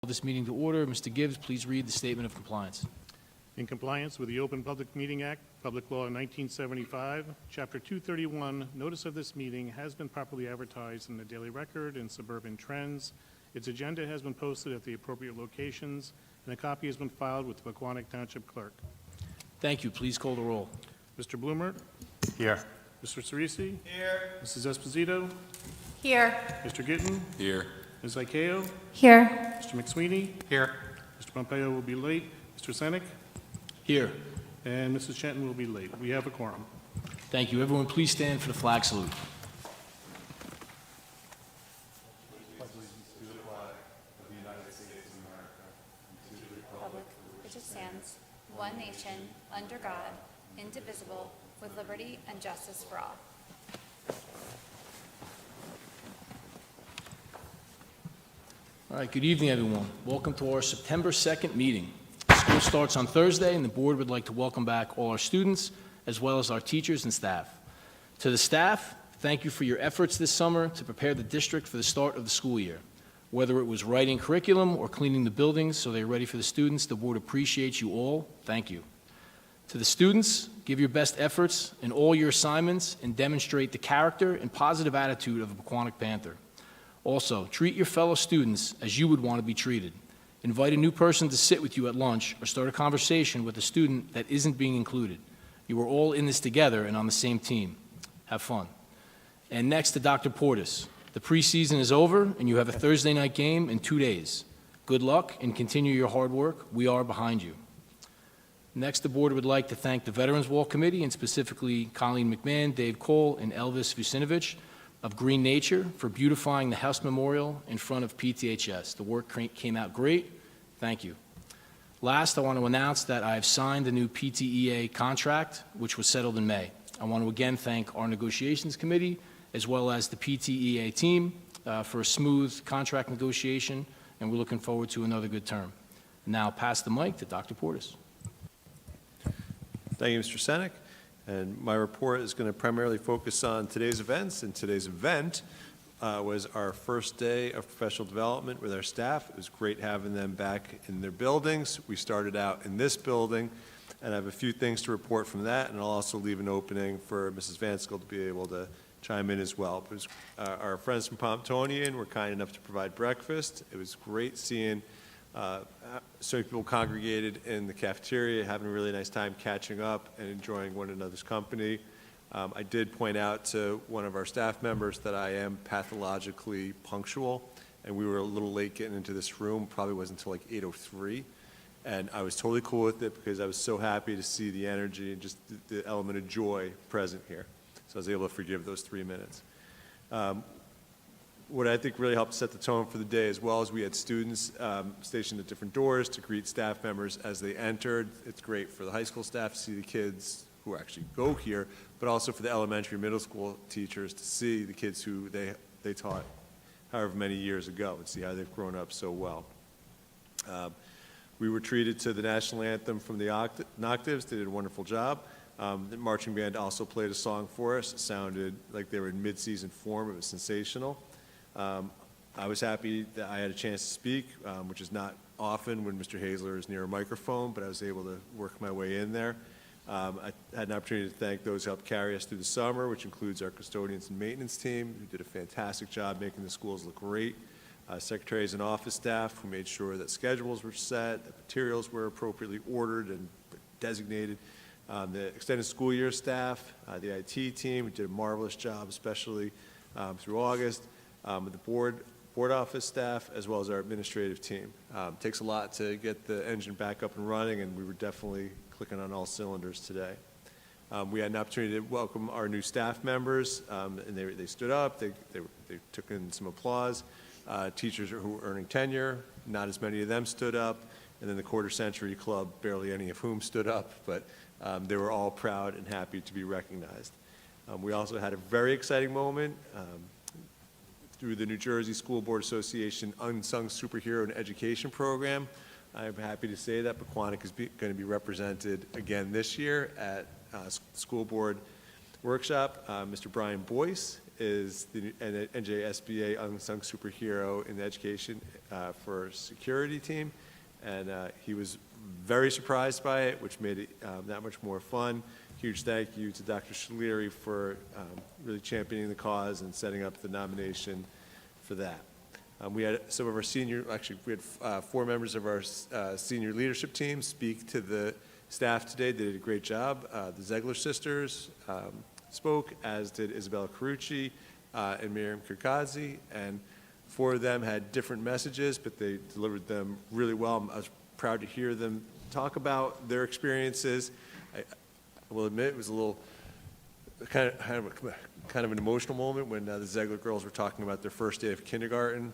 This meeting to order. Mr. Gibbs, please read the statement of compliance. In compliance with the Open Public Meeting Act, Public Law 1975, Chapter 231, notice of this meeting has been properly advertised in the Daily Record and Suburban Trends. Its agenda has been posted at the appropriate locations, and a copy has been filed with the Pequannock Township Clerk. Thank you. Please call the roll. Mr. Bloomer? Here. Mr. Cerisi? Here. Mrs. Esposito? Here. Mr. Gittin? Here. Ms. Ikeo? Here. Mr. McSweeney? Here. Mr. Pompeo will be late. Mr. Senek? Here. And Mrs. Shenton will be late. We have a quorum. Thank you. Everyone, please stand for the flag salute. Republic, which stands, one nation, under God, indivisible, with liberty and justice for all. All right, good evening, everyone. Welcome to our September 2nd meeting. School starts on Thursday, and the board would like to welcome back all our students, as well as our teachers and staff. To the staff, thank you for your efforts this summer to prepare the district for the start of the school year. Whether it was writing curriculum or cleaning the buildings so they're ready for the students, the board appreciates you all. Thank you. To the students, give your best efforts in all your assignments and demonstrate the character and positive attitude of a Pequannock Panther. Also, treat your fellow students as you would want to be treated. Invite a new person to sit with you at lunch or start a conversation with a student that isn't being included. You are all in this together and on the same team. Have fun. And next to Dr. Portis. The preseason is over and you have a Thursday night game in 2 days. Good luck and continue your hard work. We are behind you. Next, the board would like to thank the Veterans Wall Committee and specifically Colleen McMahon, Dave Cole, and Elvis Vucinovich of Green Nature for beautifying the House Memorial in front of PTHS. The work came out great. Thank you. Last, I want to announce that I have signed the new PTEA contract, which was settled in May. I want to again thank our negotiations committee as well as the PTEA team for a smooth contract negotiation, and we're looking forward to another good term. Now, I'll pass the mic to Dr. Portis. Thank you, Mr. Senek. And my report is going to primarily focus on today's events, and today's event was our first day of professional development with our staff. It was great having them back in their buildings. We started out in this building, and I have a few things to report from that, and I'll also leave an opening for Mrs. Vanskill to be able to chime in as well. But our friends from Pomptonian were kind enough to provide breakfast. It was great seeing so many people congregated in the cafeteria, having a really nice time catching up and enjoying one another's company. I did point out to one of our staff members that I am pathologically punctual, and we were a little late getting into this room, probably wasn't until like 8:03, and I was totally cool with it because I was so happy to see the energy and just the element of joy present here. So I was able to forgive those 3 minutes. What I think really helped set the tone for the day, as well as we had students stationed at different doors to greet staff members as they entered. It's great for the high school staff to see the kids who actually go here, but also for the elementary, middle school teachers to see the kids who they taught however many years ago and see how they've grown up so well. We were treated to the national anthem from the Octaves. They did a wonderful job. The marching band also played a song for us. It sounded like they were in mid-season form. It was sensational. I was happy that I had a chance to speak, which is not often when Mr. Hazler is near a microphone, but I was able to work my way in there. I had an opportunity to thank those who helped carry us through the summer, which includes our custodians and maintenance team, who did a fantastic job making the schools look great. Secretaries and office staff who made sure that schedules were set, that materials were appropriately ordered and designated. The extended school year staff, the IT team, who did a marvelous job, especially through August. The board office staff, as well as our administrative team. It takes a lot to get the engine back up and running, and we were definitely clicking on all cylinders today. We had an opportunity to welcome our new staff members, and they stood up, they took in some applause. Teachers who were earning tenure, not as many of them stood up, and then the Quarter Century Club, barely any of whom stood up, but they were all proud and happy to be recognized. We also had a very exciting moment through the New Jersey School Board Association Unsung Superhero in Education Program. I'm happy to say that Pequannock is going to be represented again this year at school board workshop. Mr. Brian Boyce is the NJSBA Unsung Superhero in the Education for Security team, and he was very surprised by it, which made it that much more fun. Huge thank you to Dr. Shaleri for really championing the cause and setting up the nomination for that. We had some of our we had 4 members of our senior leadership team speak to the staff today. They did a great job. The Zegler sisters spoke, as did Isabella Carucci and Miriam Kirkazi, and 4 of them had different messages, but they delivered them really well. I was proud to hear them talk about their experiences. I will admit it was a little kind of an emotional moment when the Zegler girls were talking about their first day of kindergarten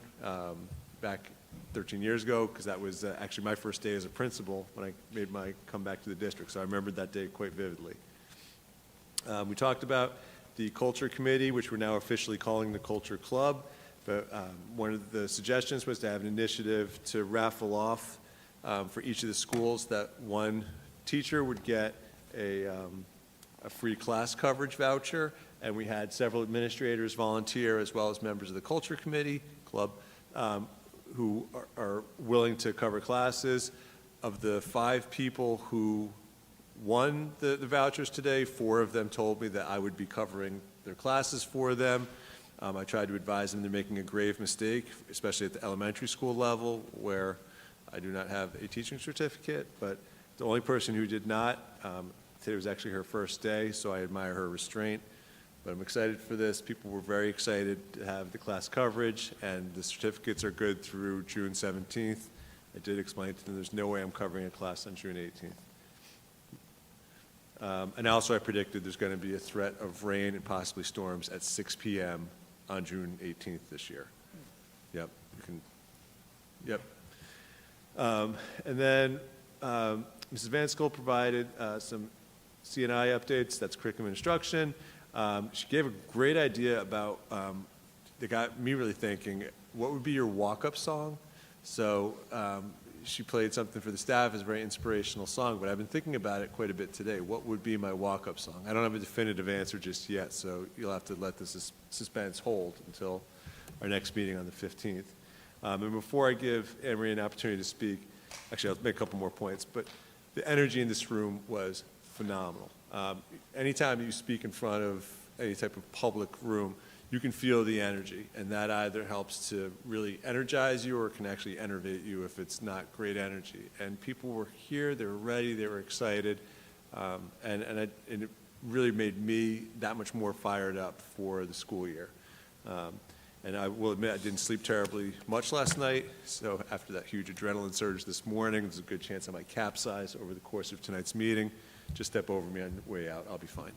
back 13 years ago, because that was actually my first day as a principal when I made my comeback to the district, so I remembered that day quite vividly. We talked about the Culture Committee, which we're now officially calling the Culture Club, but one of the suggestions was to have an initiative to raffle off for each of the schools that one teacher would get a free class coverage voucher, and we had several administrators volunteer, as well as members of the Culture Committee Club, who are willing to cover classes. Of the 5 people who won the vouchers today, 4 of them told me that I would be covering their classes for them. I tried to advise them they're making a grave mistake, especially at the elementary school level, where I do not have a teaching certificate, but the only person who did not, today was actually her first day, so I admire her restraint. But I'm excited for this. People were very excited to have the class coverage, and the certificates are good through June 17th. I did explain to them there's no way I'm covering a class on June 18th. And also I predicted there's going to be a threat of rain and possibly storms at 6 p.m. on June 18th this year. Yep. Yep. And then Mrs. Van Skull provided some C&I updates. That's curriculum instruction. She gave a great idea about, that got me really thinking, what would be your walk-up song? So she played something for the staff as a very inspirational song, but I've been thinking about it quite a bit today. What would be my walk-up song? I don't have a definitive answer just yet, so you'll have to let this suspense hold until our next meeting on the 15th. And before I give Anne-Marie an opportunity to speak, actually, I'll make a couple more points, but the energy in this room was phenomenal. Anytime you speak in front of any type of public room, you can feel the energy, and that either helps to really energize you or can actually enervate you if it's not great energy. And people were here, they were ready, they were excited, and it really made me that much more fired up for the school year. And I will admit I didn't sleep terribly much last night, so after that huge adrenaline surge this morning, there's a good chance I might capsize over the course of tonight's meeting. Just step over me on the way out, I'll be fine.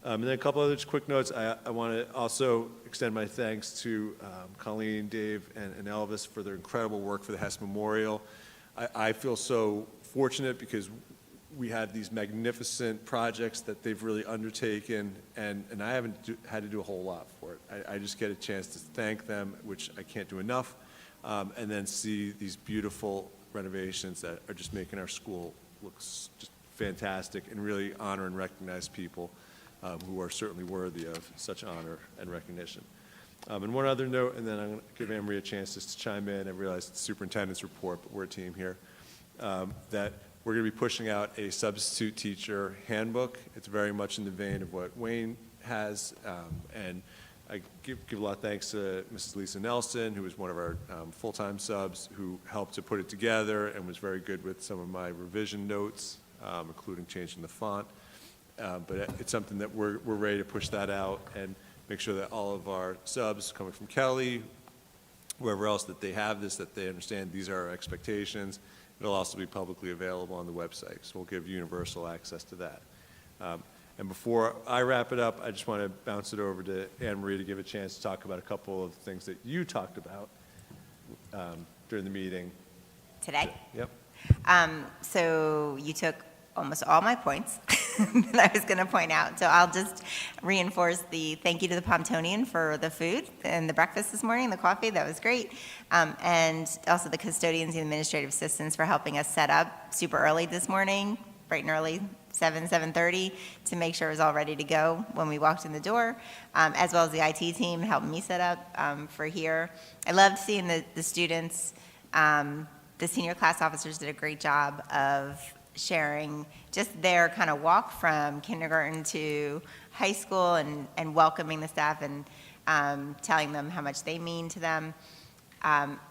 And then a couple other just quick notes. I want to also extend my thanks to Colleen, Dave, and Elvis for their incredible work for the Hess Memorial. I feel so fortunate because we have these magnificent projects that they've really undertaken, and I haven't had to do a whole lot for it. I just get a chance to thank them, which I can't do enough, and then see these beautiful renovations that are just making our school look just fantastic and really honor and recognize people who are certainly worthy of such honor and recognition. And one other note, and then I'm going to give Anne-Marie a chance just to chime in. I realize it's the superintendent's report, but we're a team here, that we're going to be pushing out a substitute teacher handbook. It's very much in the vein of what Wayne has, and I give a lot of thanks to Mrs. Lisa Nelson, who was one of our full-time subs, who helped to put it together and was very good with some of my revision notes, including changing the font. But it's something that we're ready to push that out and make sure that all of our subs coming from Kelly, wherever else that they have this, that they understand these are our expectations. It'll also be publicly available on the website, so we'll give universal access to that. And before I wrap it up, I just want to bounce it over to Anne-Marie to give a chance to talk about a couple of things that you talked about during the meeting. Today? Yep. So you took almost all my points that I was going to point out. So I'll just reinforce the thank you to the Pontonian for the food and the breakfast this morning, the coffee, that was great. And also the custodians and administrative assistants for helping us set up super early this morning, bright and early, 7:30 to make sure it was all ready to go when we walked in the door, as well as the IT team helping me set up for here. I loved seeing the students. The senior class officers did a great job of sharing just their kind of walk from kindergarten to high school and welcoming the staff and telling them how much they mean to them.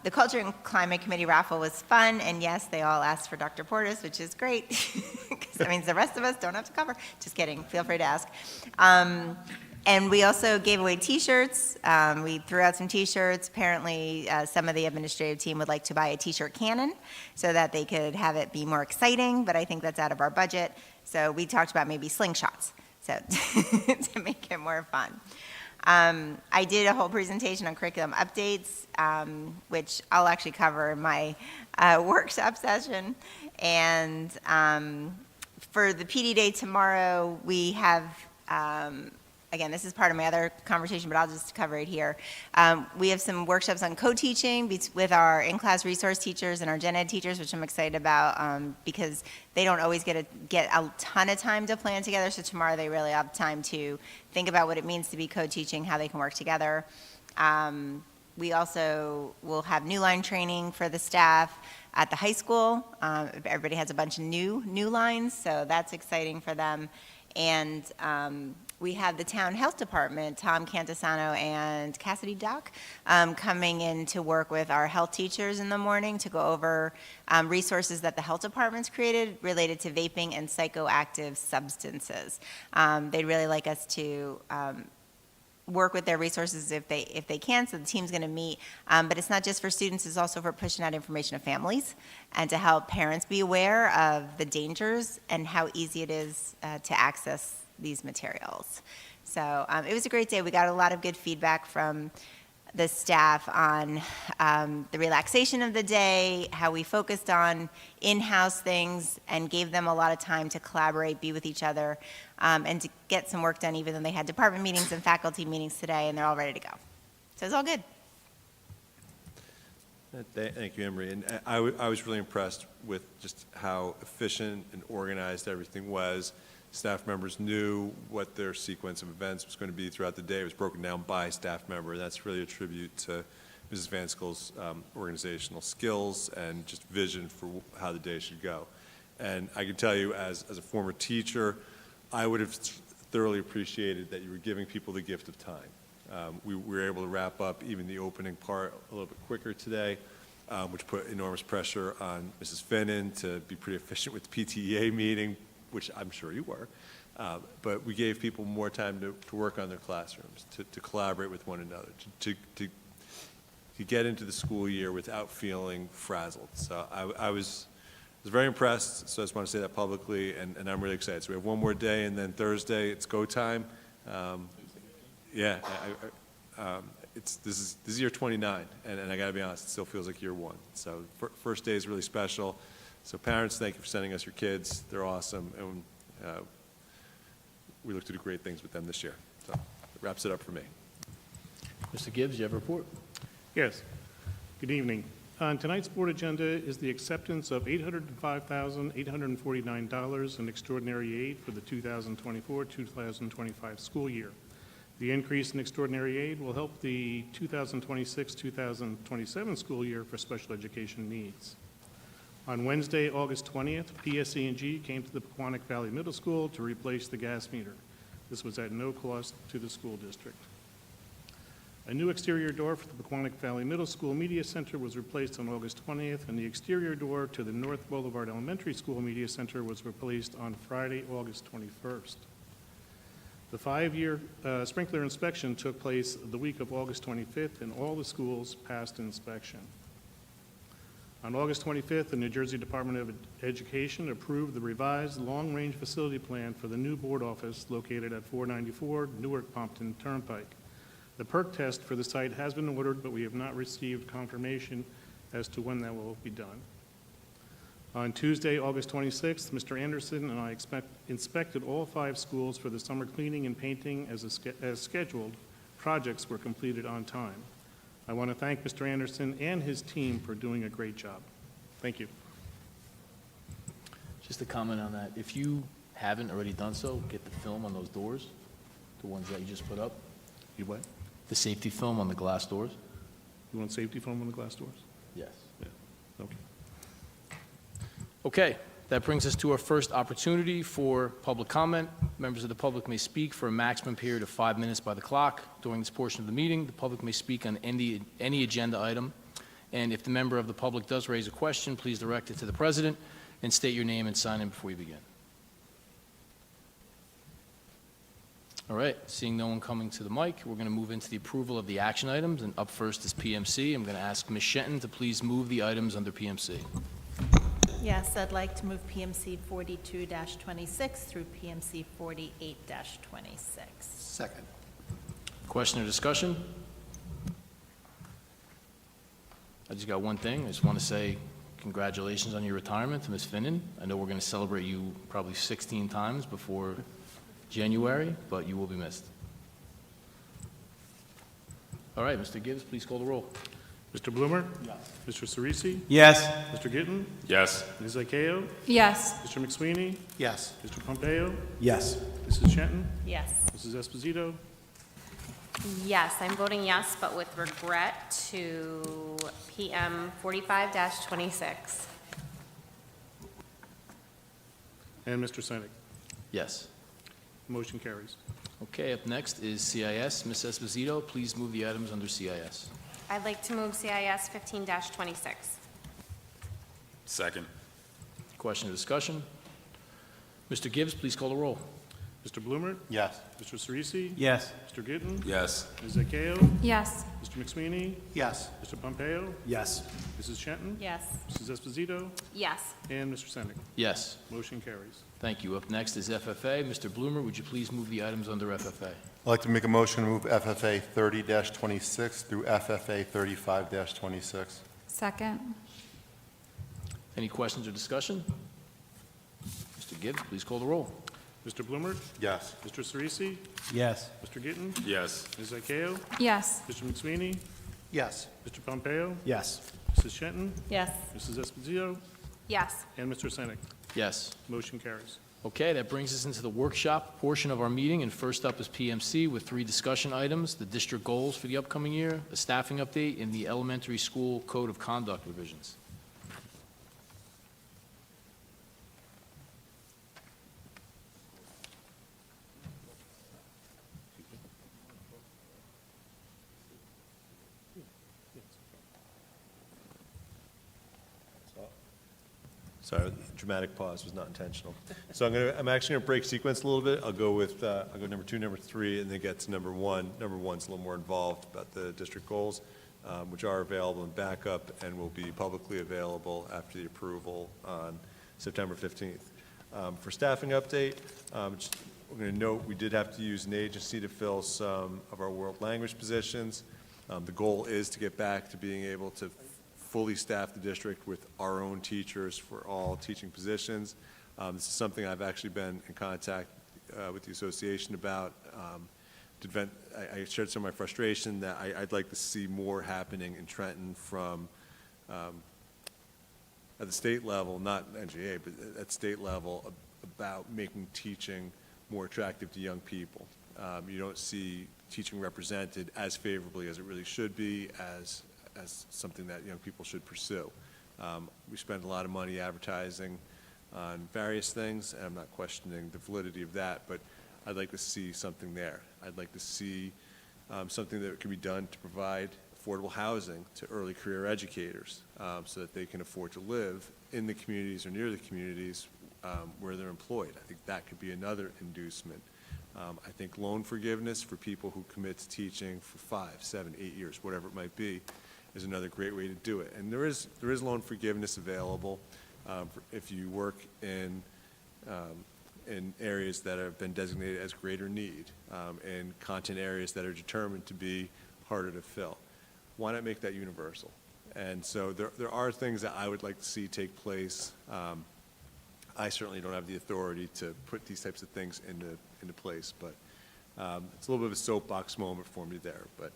The Culture and Climate Committee raffle was fun, and yes, they all asked for Dr. Portis, which is great, because that means the rest of us don't have to cover. Just kidding, feel free to ask. And we also gave away T-shirts. We threw out some T-shirts. Apparently, some of the administrative team would like to buy a T-shirt cannon so that they could have it be more exciting, but I think that's out of our budget. So we talked about maybe slingshots, so to make it more fun. I did a whole presentation on curriculum updates, which I'll actually cover in my workshop session. And for the PD Day tomorrow, we have, again, this is part of my other conversation, but I'll just cover it here. We have some workshops on co-teaching with our in-class resource teachers and our gen ed teachers, which I'm excited about because they don't always get a ton of time to plan together. So tomorrow they really have time to think about what it means to be co-teaching, how they can work together. We also will have new line training for the staff at the high school. Everybody has a bunch of new lines, so that's exciting for them. And we have the town health department, Tom Cantasano and Cassidy Dock, coming in to work with our health teachers in the morning to go over resources that the health department's created related to vaping and psychoactive substances. They'd really like us to work with their resources if they can, so the team's going to meet. But it's not just for students, it's also for pushing out information to families and to help parents be aware of the dangers and how easy it is to access these materials. So it was a great day. We got a lot of good feedback from the staff on the relaxation of the day, how we focused on in-house things and gave them a lot of time to collaborate, be with each other, and to get some work done, even though they had department meetings and faculty meetings today, and they're all ready to go. So it's all good. Thank you, Emery. And I was really impressed with just how efficient and organized everything was. Staff members knew what their sequence of events was going to be throughout the day. It was broken down by staff member. That's really a tribute to Mrs. Van Skel's organizational skills and just vision for how the day should go. And I can tell you, as a former teacher, I would have thoroughly appreciated that you were giving people the gift of time. We were able to wrap up even the opening part a little bit quicker today, which put enormous pressure on Mrs. Finnan to be pretty efficient with the PTEA meeting, which I'm sure you were, but we gave people more time to work on their classrooms, to collaborate with one another, to get into the school year without feeling frazzled. So I was very impressed, so I just want to say that publicly, and I'm really excited. So we have one more day, and then Thursday, it's go time. This is year 29, and I got to be honest, it still feels like year 1. So first day is really special. So parents, thank you for sending us your kids. They're awesome, and we look to do great things with them this year. So that wraps it up for me. Mr. Gibbs, you have a report? Yes. Good evening. On tonight's board agenda is the acceptance of $805,849 in extraordinary aid for the 2024-2025 school year. The increase in extraordinary aid will help the 2026-2027 school year for special education needs. On Wednesday, August 20th, PSE&G came to the Pequannock Valley Middle School to replace the gas meter. This was at no cost to the school district. A new exterior door for the Pequannock Valley Middle School Media Center was replaced on August 20th, and the exterior door to the North Boulevard Elementary School Media Center was replaced on Friday, August 21st. The 5-year sprinkler inspection took place the week of August 25th, and all the schools passed inspection. On August 25th, the New Jersey Department of Education approved the revised long-range facility plan for the new board office located at 494 Newark Pompton Turnpike. The perk test for the site has been ordered, but we have not received confirmation as to when that will be done. On Tuesday, August 26th, Mr. Anderson and I inspected all 5 schools for the summer cleaning and painting as scheduled. Projects were completed on time. I want to thank Mr. Anderson and his team for doing a great job. Thank you. Just a comment on that. If you haven't already done so, get the film on those doors, the ones that you just put up, You what? the safety film on the glass doors. You want safety foam on the glass doors? Yes. Yeah, okay. Okay, that brings us to our first opportunity for public comment. Members of the public may speak for a maximum period of 5 minutes by the clock. During this portion of the meeting, the public may speak on any agenda item. And if the member of the public does raise a question, please direct it to the president and state your name and sign in before you begin. All right, seeing no one coming to the mic, we're going to move into the approval of the action items, and up first is PMC. I'm going to ask Ms. Shenton to please move the items under PMC. Yes, I'd like to move PMC 42-26 through PMC 48-26. Second. Question or discussion? I just got one thing. I just want to say congratulations on your retirement to Ms. Finnan. I know we're going to celebrate you probably 16 times before January, but you will be missed. All right, Mr. Gibbs, please call the roll. Mr. Bloomer? Yes. Mr. Cerisi? Yes. Mr. Gittin? Yes. Ms. Ikeo? Yes. Mr. McSweeney? Yes. Mr. Pompeo? Yes. Mrs. Shenton? Yes. Mrs. Esposito? Yes, I'm voting yes, but with regret to PM 45-26. And Mr. Senek? Yes. Motion carries. Okay, up next is CIS. Ms. Esposito, please move the items under CIS. I'd like to move CIS 15-26. Second. Question or discussion? Mr. Gibbs, please call the roll. Mr. Bloomer? Yes. Mr. Cerisi? Yes. Mr. Gittin? Yes. Ms. Ikeo? Yes. Mr. McSweeney? Yes. Mr. Pompeo? Yes. Mrs. Shenton? Yes. Mrs. Esposito? Yes. And Mr. Senek? Yes. Motion carries. Thank you. Up next is FFA. Mr. Bloomer, would you please move the items under FFA? I'd like to make a motion to move FFA 30-26 through FFA 35-26. Second. Any questions or discussion? Mr. Gibbs, please call the roll. Mr. Bloomer? Yes. Mr. Cerisi? Yes. Mr. Gittin? Yes. Ms. Ikeo? Yes. Mr. McSweeney? Yes. Mr. Pompeo? Yes. Mrs. Shenton? Yes. Mrs. Esposito? Yes. And Mr. Senek? Yes. Motion carries. Okay, that brings us into the workshop portion of our meeting, and first up is PMC with 3 discussion items: the district goals for the upcoming year, a staffing update, and the elementary school code of conduct revisions. Sorry, dramatic pause was not intentional. So I'm actually going to break sequence a little bit. I'll go number 2, number 3, and then get to number 1. Number 1's a little more involved about the district goals, which are available in backup and will be publicly available after the approval on September 15th. For staffing update, we're going to note we did have to use an agency to fill some of our world language positions. The goal is to get back to being able to fully staff the district with our own teachers for all teaching positions. This is something I've actually been in contact with the association about. I shared some of my frustration that I'd like to see more happening in Trenton from at the state level, not NGA, but at state level, about making teaching more attractive to young people. You don't see teaching represented as favorably as it really should be, as something that young people should pursue. We spend a lot of money advertising on various things, and I'm not questioning the validity of that, but I'd like to see something there. I'd like to see something that can be done to provide affordable housing to early career educators so that they can afford to live in the communities or near the communities where they're employed. I think that could be another inducement. I think loan forgiveness for people who commit to teaching for 5, 7, 8 years, whatever it might be, is another great way to do it. And there is loan forgiveness available if you work in areas that have been designated as greater need, and content areas that are determined to be harder to fill. Why not make that universal? And so there are things that I would like to see take place. I certainly don't have the authority to put these types of things into place, but it's a little bit of a soapbox moment for me there. But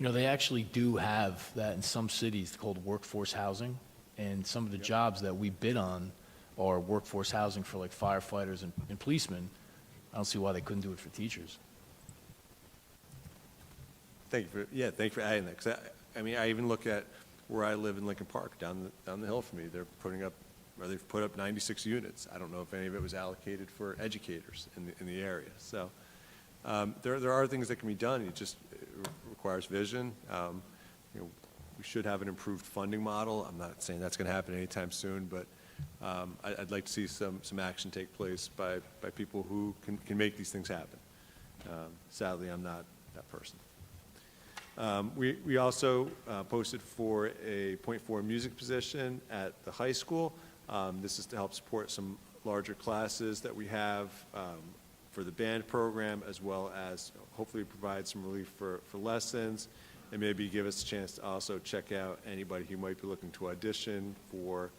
You know, they actually do have that in some cities called workforce housing, and some of the jobs that we bid on or workforce housing for like firefighters and policemen, I don't see why they couldn't do it for teachers. Thank you for adding that, 'cause I mean, I even look at where I live in Lincoln Park, down the hill from me, they've put up 96 units. I don't know if any of it was allocated for educators in the area. So there are things that can be done. It requires vision. We should have an improved funding model. I'm not saying that's going to happen anytime soon, but I'd like to see some action take place by people who can make these things happen. Sadly, I'm not that person. We also posted for a .4 music position at the high school. This is to help support some larger classes that we have for the band program, as well as hopefully provide some relief for lessons, and maybe give us a chance to also check out anybody who might be looking to audition for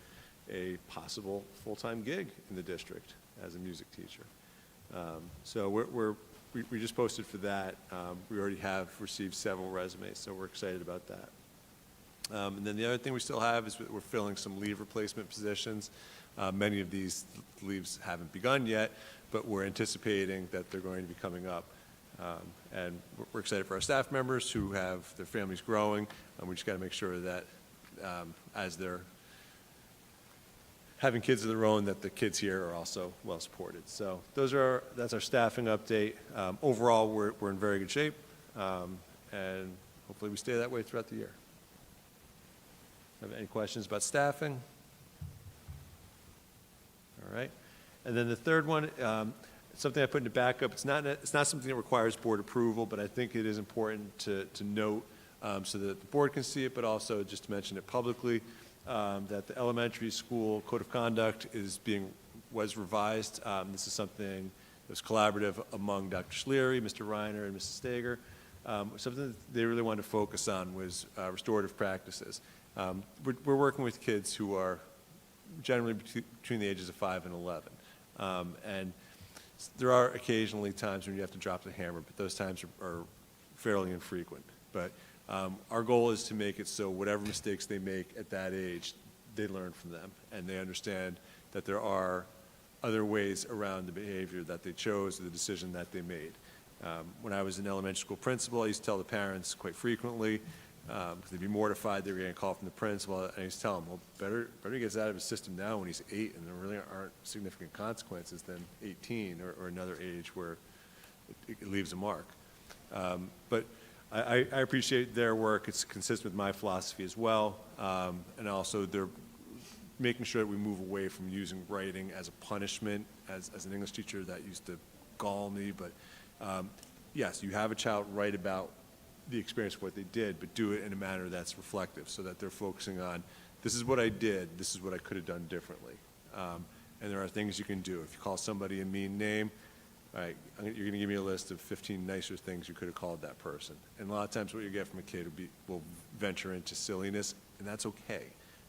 a possible full-time gig in the district as a music teacher. So we just posted for that. We already have received several resumes, so we're excited about that. And then the other thing we still have is we're filling some leave replacement positions. Many of these leaves haven't begun yet, but we're anticipating that they're going to be coming up. And we're excited for our staff members who have their families growing, and we just got to make sure that as they're having kids of their own, that the kids here are also well supported. So that's our staffing update. Overall, we're in very good shape, and hopefully we stay that way throughout the year. Have any questions about staffing? All right. And then the third one, something I put in the backup. It's not something that requires board approval, but I think it is important to note so that the board can see it, but also just to mention it publicly, that the elementary school code of conduct was revised. This is something that was collaborative among Dr. Schleary, Mr. Reiner, and Mrs. Stager. Something that they really wanted to focus on was restorative practices. We're working with kids who are generally between the ages of 5 and 11. And there are occasionally times when you have to drop the hammer, but those times are fairly infrequent. But our goal is to make it so whatever mistakes they make at that age, they learn from them, and they understand that there are other ways around the behavior that they chose or the decision that they made. When I was an elementary school principal, I used to tell the parents quite frequently, because they'd be mortified they were getting a call from the principal, and I used to tell them, well, better he gets out of his system now when he's 8, and there really aren't significant consequences than 18 or another age where it leaves a mark. But I appreciate their work. It's consistent with my philosophy as well, and also they're making sure that we move away from using writing as a punishment. As an English teacher, that used to gall me, but yes, you have a child write about the experience of what they did, but do it in a manner that's reflective so that they're focusing on, this is what I did, this is what I could have done differently. And there are things you can do. If you call somebody a mean name, all right, you're going to give me a list of 15 nicer things you could have called that person. And a lot of times what you get from a kid will venture into silliness, and that's okay.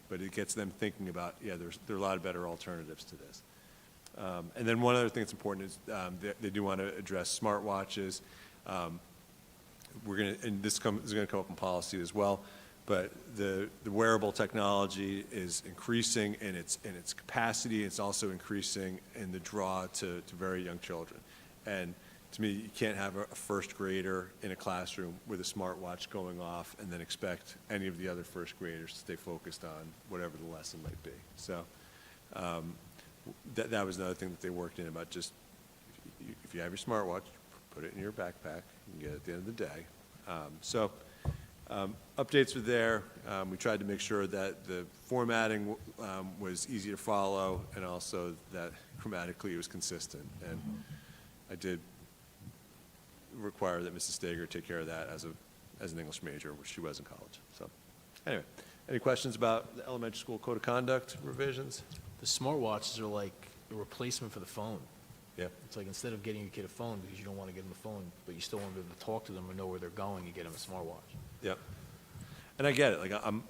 But it gets them thinking about, yeah, there are a lot of better alternatives to this. And then one other thing that's important is they do want to address smartwatches. And this is going to come up in policy as well, but the wearable technology is increasing in its capacity. It's also increasing in the draw to very young children. And to me, you can't have a first grader in a classroom with a smartwatch going off and then expect any of the other first graders to stay focused on whatever the lesson might be. So that was another thing that they worked in about just, if you have your smartwatch, put it in your backpack and get it at the end of the day. Updates were there. We tried to make sure that the formatting was easy to follow and also that grammatically it was consistent. And I did require that Mrs. Stager take care of that as an English major, which she was in college. So anyway, any questions about the elementary school code of conduct revisions? The smartwatches are like a replacement for the phone. Yeah. It's like instead of getting your kid a phone because you don't want to get them a phone, but you still want to be able to talk to them or know where they're going, you get them a smartwatch. Yep. And I get it. Like I'm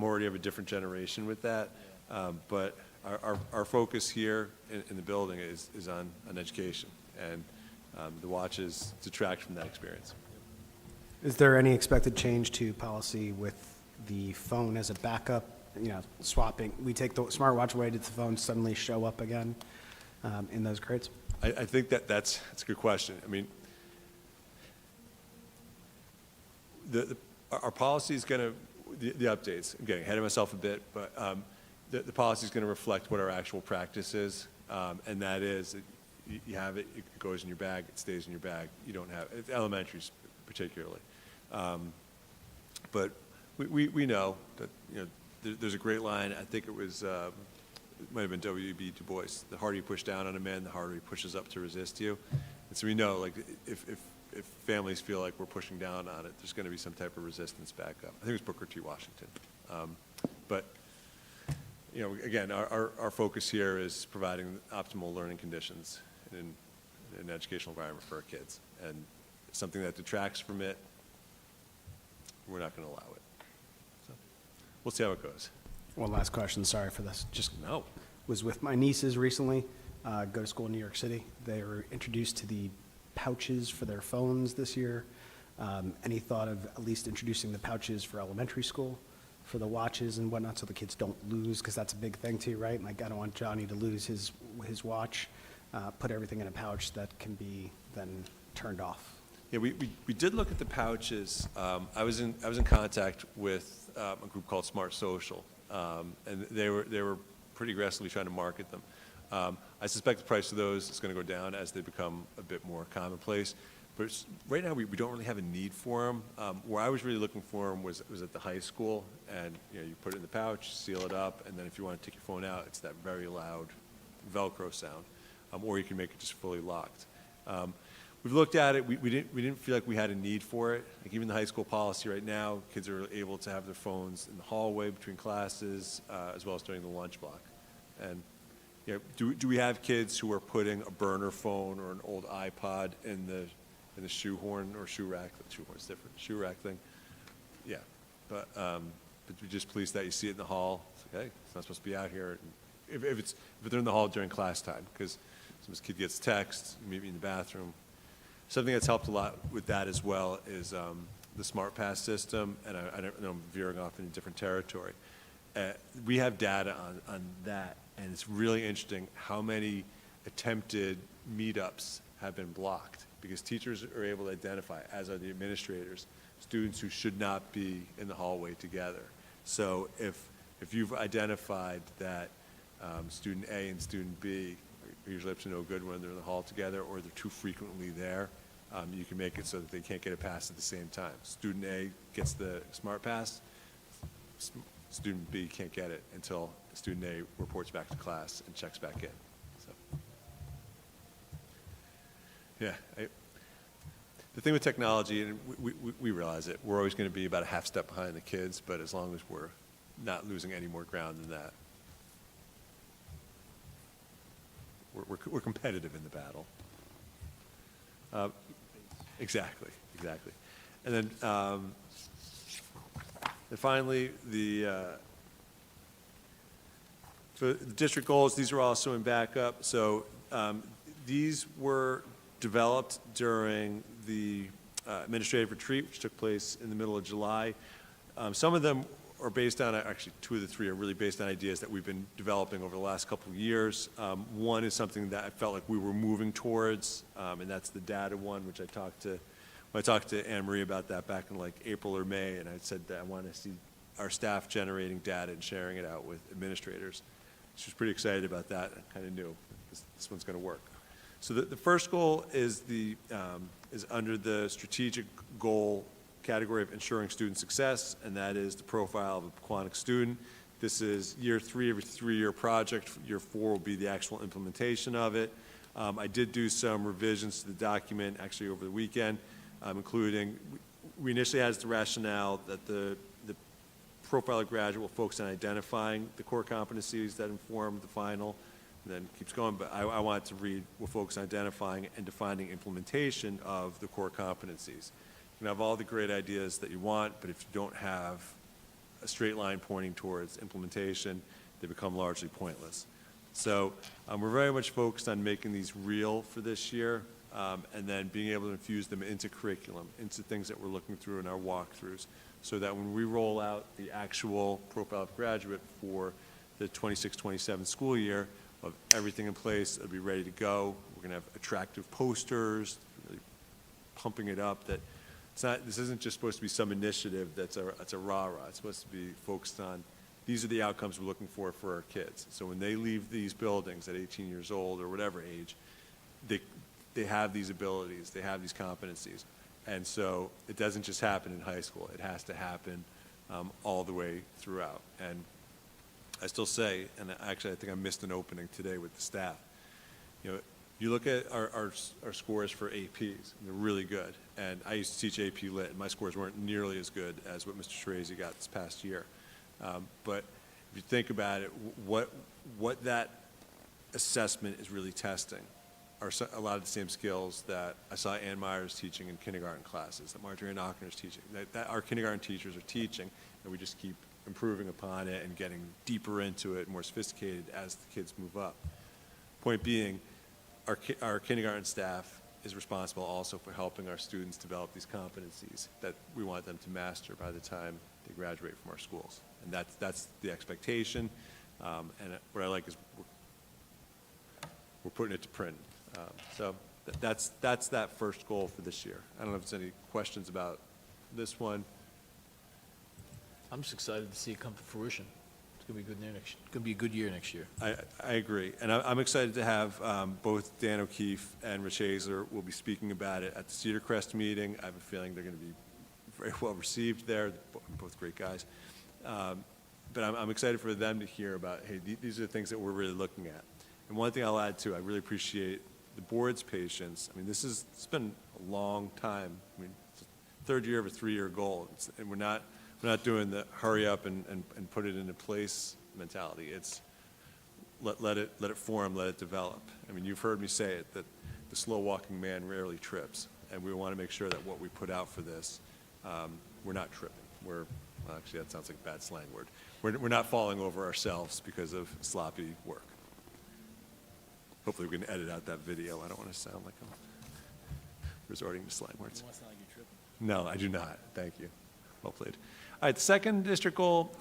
already of a different generation with that, but our focus here in the building is on education, and the watches detract from that experience. Is there any expected change to policy with the phone as a backup swapping, we take the smartwatch away, did the phone suddenly show up again in those crates? I think that's a good question. I mean, our policy is going to, the updates, I'm getting ahead of myself a bit, but the policy is going to reflect what our actual practice is, and that is, you have it, it goes in your bag, it stays in your bag. You don't have, it's elementaries particularly. But we know that, there's a great line, I think it was, it might have been W.B. Du Bois, the harder you push down on a man, the harder he pushes up to resist you. And so we know, like, if families feel like we're pushing down on it, there's going to be some type of resistance back up. I think it was Booker T. Washington. But, again, our focus here is providing optimal learning conditions in an educational environment for our kids. And something that detracts from it, we're not going to allow it. So we'll see how it goes. One last question, sorry for this. Just No. was with my nieces recently, go to school in New York City. They were introduced to the pouches for their phones this year. Any thought of at least introducing the pouches for elementary school, for the watches and whatnot, so the kids don't lose, because that's a big thing too, right? Like, I don't want Johnny to lose his watch. Put everything in a pouch that can be then turned off. Yeah, we did look at the pouches. I was in contact with a group called Smart Social, and they were pretty aggressively trying to market them. I suspect the price of those is going to go down as they become a bit more commonplace. But right now we don't really have a need for them. Where I was really looking for them was at the high school, and you put it in the pouch, seal it up, and then if you want to take your phone out, it's that very loud Velcro sound, or you can make it just fully locked. We've looked at it. We didn't feel like we had a need for it. Like, even the high school policy right now, kids are able to have their phones in the hallway between classes, as well as during the lunch block. And do we have kids who are putting a burner phone or an old iPod in the shoehorn or shoe rack? The shoehorn's different. Shoe rack thing. Yeah, but we're just pleased that you see it in the hall. It's like, hey, it's not supposed to be out here. If they're in the hall during class time, because sometimes a kid gets text, meet me in the bathroom. Something that's helped a lot with that as well is the Smart Pass system, and I don't know, I'm veering off into different territory. We have data on that, and it's really interesting how many attempted meetups have been blocked, because teachers are able to identify, as are the administrators, students who should not be in the hallway together. So if you've identified that student A and student B are usually up to no good when they're in the hall together, or they're too frequently there, you can make it so that they can't get a pass at the same time. Student A gets the Smart Pass, student B can't get it until student A reports back to class and checks back in. So, yeah, the thing with technology, and we realize it, we're always going to be about a half step behind the kids, but as long as we're not losing any more ground than that, we're competitive in the battle. Exactly. And then finally, for the district goals, these are also in backup. So these were developed during the administrative retreat, which took place in the middle of July. Some of them are based on, actually 2 of the 3 are really based on ideas that we've been developing over the last couple of years. One is something that I felt like we were moving towards, and that's the data one, which I talked to Anne Marie about that back in like April or May, and I said that I want to see our staff generating data and sharing it out with administrators. She was pretty excited about that. I kind of knew this one's going to work. So the first goal is is under the strategic goal category of ensuring student success, and that is the profile of a Pequannock student. This is year 3 of a 3-year project. Year 4 will be the actual implementation of it. I did do some revisions to the document actually over the weekend, including, we initially had the rationale that the profile of graduate will focus on identifying the core competencies that inform the final, and then keeps going, but I wanted to read, will focus on identifying and defining implementation of the core competencies. You can have all the great ideas that you want, but if you don't have a straight line pointing towards implementation, they become largely pointless. So we're very much focused on making these real for this year. and then being able to infuse them into curriculum, into things that we're looking through in our walkthroughs, so that when we roll out the actual profile of graduate for the 26-27 school year, we'll have everything in place, it'll be ready to go. We're going to have attractive posters, really pumping it up, that it's not, this isn't just supposed to be some initiative that's a rah-rah. It's supposed to be focused on, these are the outcomes we're looking for our kids. So when they leave these buildings at 18 years old or whatever age, they have these abilities, they have these competencies. And so it doesn't just happen in high school. It has to happen all the way throughout. And I still say, and actually I think I missed an opening today with the staff, you know, you look at our scores for APs, they're really good. And I used to teach AP Lit, and my scores weren't nearly as good as what Mr. Shirazi got this past year. But if you think about it, what that assessment is really testing are a lot of the same skills that I saw Ann Myers teaching in kindergarten classes, that Marjorie Knockner is teaching, that our kindergarten teachers are teaching, and we just keep improving upon it and getting deeper into it, more sophisticated as the kids move up. Point being, our kindergarten staff is responsible also for helping our students develop these competencies that we want them to master by the time they graduate from our schools. And that's the expectation. And what I like is we're putting it to print. So that's that first goal for this year. I don't know if there's any questions about this one. I'm just excited to see it come to fruition. It's going to be a good year next year. I agree. And I'm excited to have both Dan O'Keefe and Rich Hazler will be speaking about it at the Cedar Crest meeting. I have a feeling they're going to be very well received there. They're both great guys. But I'm excited for them to hear about, hey, these are the things that we're really looking at. And one thing I'll add too, I really appreciate the board's patience. I mean, it's been a long time. I mean, it's the third year of a 3-year goal. And we're not doing the hurry up and put it into place mentality. It's let it form, let it develop. I mean, you've heard me say it, that the slow walking man rarely trips. And we want to make sure that what we put out for this, we're not tripping. Well, actually, that sounds like a bad slang word. We're not falling over ourselves because of sloppy work. Hopefully we can edit out that video. I don't want to sound like I'm resorting to slang words. No, I do not. Thank you. Well played. All right, the second district goal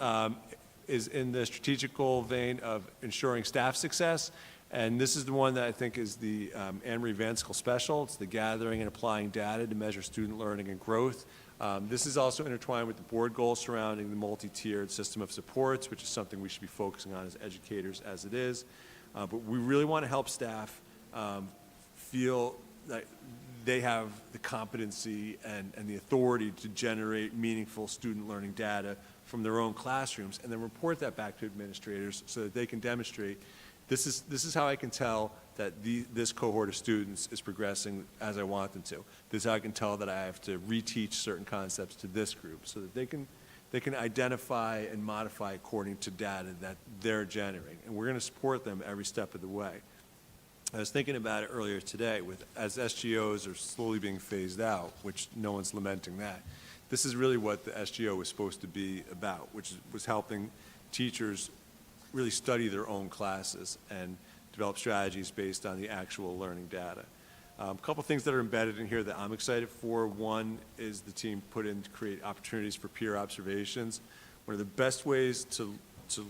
is in the strategic goal vein of ensuring staff success. And this is the one that I think is the Anne Marie Vansickle Special. It's the gathering and applying data to measure student learning and growth. This is also intertwined with the board goals surrounding the multi-tiered system of supports, which is something we should be focusing on as educators as it is. But we really want to help staff feel that they have the competency and the authority to generate meaningful student learning data from their own classrooms and then report that back to administrators so that they can demonstrate this is how I can tell that this cohort of students is progressing as I want them to. This is how I can tell that I have to reteach certain concepts to this group so that they can identify and modify according to data that they're generating. And we're going to support them every step of the way. I was thinking about it earlier today as SGOs are slowly being phased out, which no one's lamenting that. This is really what the SGO was supposed to be about, which was helping teachers really study their own classes and develop strategies based on the actual learning data. A couple things that are embedded in here that I'm excited for. One is the team put in to create opportunities for peer observations. One of the best ways to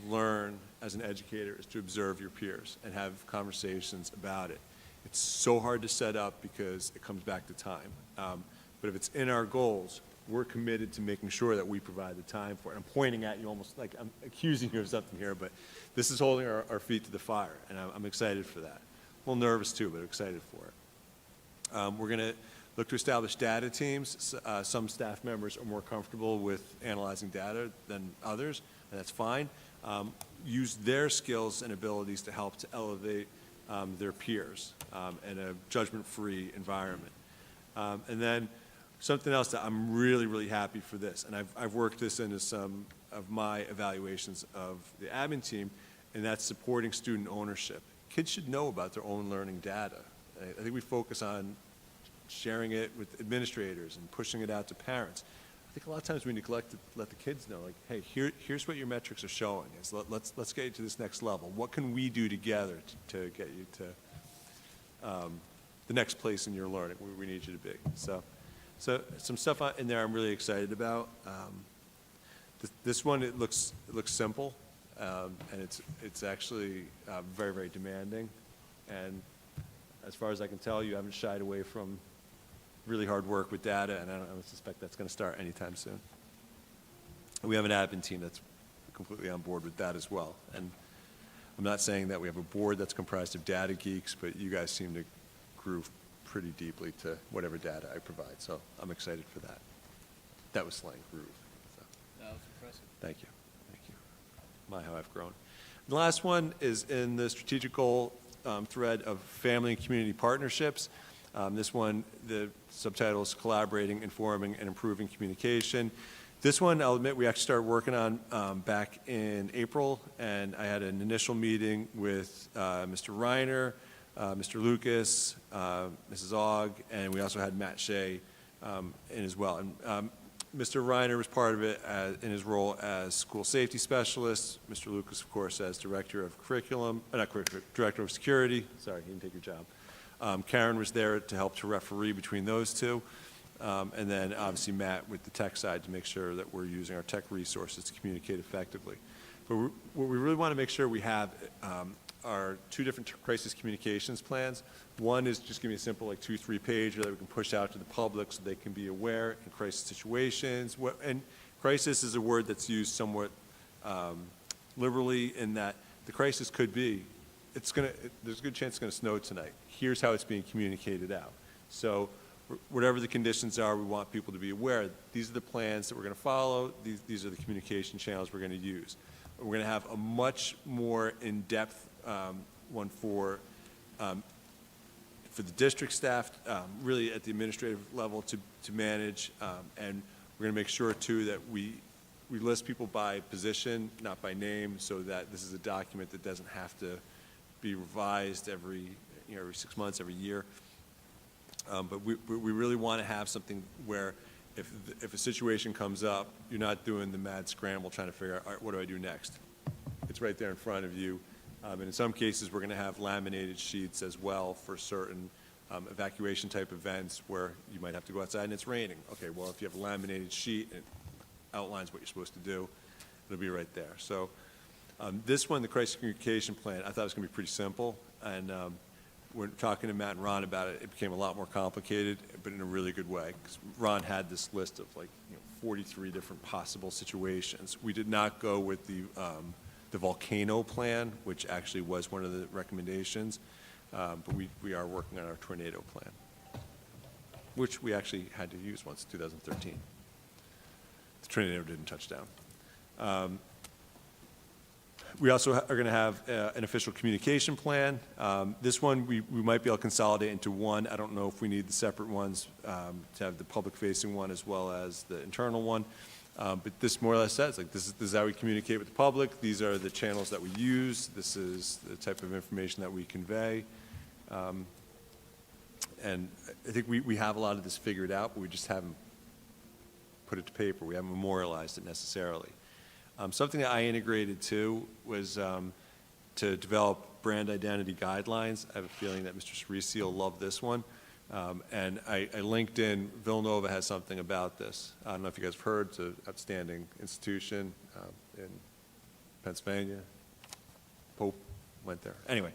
learn as an educator is to observe your peers and have conversations about it. It's so hard to set up because it comes back to time. But if it's in our goals, we're committed to making sure that we provide the time for it. I'm pointing at you almost like I'm accusing you of something here, but this is holding our feet to the fire, and I'm excited for that. A little nervous too, but excited for it. We're going to look to establish data teams. Some staff members are more comfortable with analyzing data than others, and that's fine. Use their skills and abilities to help to elevate their peers in a judgment-free environment. And then something else that I'm really, really happy for this, and I've worked this into some of my evaluations of the admin team, and that's supporting student ownership. Kids should know about their own learning data. I think we focus on sharing it with administrators and pushing it out to parents. I think a lot of times we neglect to let the kids know, like, hey, here's what your metrics are showing. Let's get you to this next level. What can we do together to get you the next place in your learning where we need you to be. So some stuff in there I'm really excited about. This one, it looks simple, and it's actually very, very demanding. And as far as I can tell, you haven't shied away from really hard work with data, and I don't suspect that's going to start anytime soon. We have an admin team that's completely on board with that as well. And I'm not saying that we have a board that's comprised of data geeks, but you guys seem to groove pretty deeply to whatever data I provide, so I'm excited for that. That was slang, groove. So. That was impressive. Thank you. Thank you. My, how I've grown. The last one is in the strategic goal thread of family and community partnerships. This one, the subtitle is Collaborating, Informing, and Improving Communication. This one, I'll admit, we actually started working on back in April, and I had an initial meeting with Mr. Reiner, Mr. Lucas, Mrs. Ogg, and we also had Matt Shea in as well. And Mr. Reiner was part of it in his role as school safety specialist. Mr. Lucas, of course, as director of curriculum, director of security. Sorry, he didn't take your job. Karen was there to help to referee between those two. And then obviously Matt with the tech side to make sure that we're using our tech resources to communicate effectively. But what we really want to make sure we have are two different crisis communications plans. One is just give me a simple like 2-3 pager that we can push out to the public so they can be aware in crisis situations. And crisis is a word that's used somewhat liberally in that the crisis could be, there's a good chance it's going to snow tonight. Here's how it's being communicated out. So whatever the conditions are, we want people to be aware. These are the plans that we're going to follow. These are the communication channels we're going to use. We're going to have a much more in-depth one for the district staff, really at the administrative level to manage, and we're going to make sure too that we list people by position, not by name, so that this is a document that doesn't have to be revised every 6 months, every year. But we really want to have something where if a situation comes up, you're not doing the mad scramble trying to figure out, all right, what do I do next? It's right there in front of you. And in some cases, we're going to have laminated sheets as well for certain evacuation type events where you might have to go outside and it's raining. Okay, well, if you have a laminated sheet, it outlines what you're supposed to do. It'll be right there. So this one, the crisis communication plan, I thought it was going to be pretty simple. And we're talking to Matt and Ron about it. It became a lot more complicated, but in a really good way. Because Ron had this list of 43 different possible situations. We did not go with the volcano plan, which actually was one of the recommendations, but we are working on our tornado plan, which we actually had to use once in 2013. The tornado didn't touch down. We also are going to have an official communication plan. This one we might be able to consolidate into one. I don't know if we need the separate ones to have the public-facing one as well as the internal one. But this more or less says, this is how we communicate with the public. These are the channels that we use. This is the type of information that we convey. And I think we have a lot of this figured out, but we just haven't put it to paper. We haven't memorialized it necessarily. Something that I integrated too was to develop brand identity guidelines. I have a feeling that Mr. Cerisi will love this one. And I linked in, Villanova has something about this. I don't know if you guys have heard, it's an outstanding institution in Pennsylvania. Pope went there. Anyway,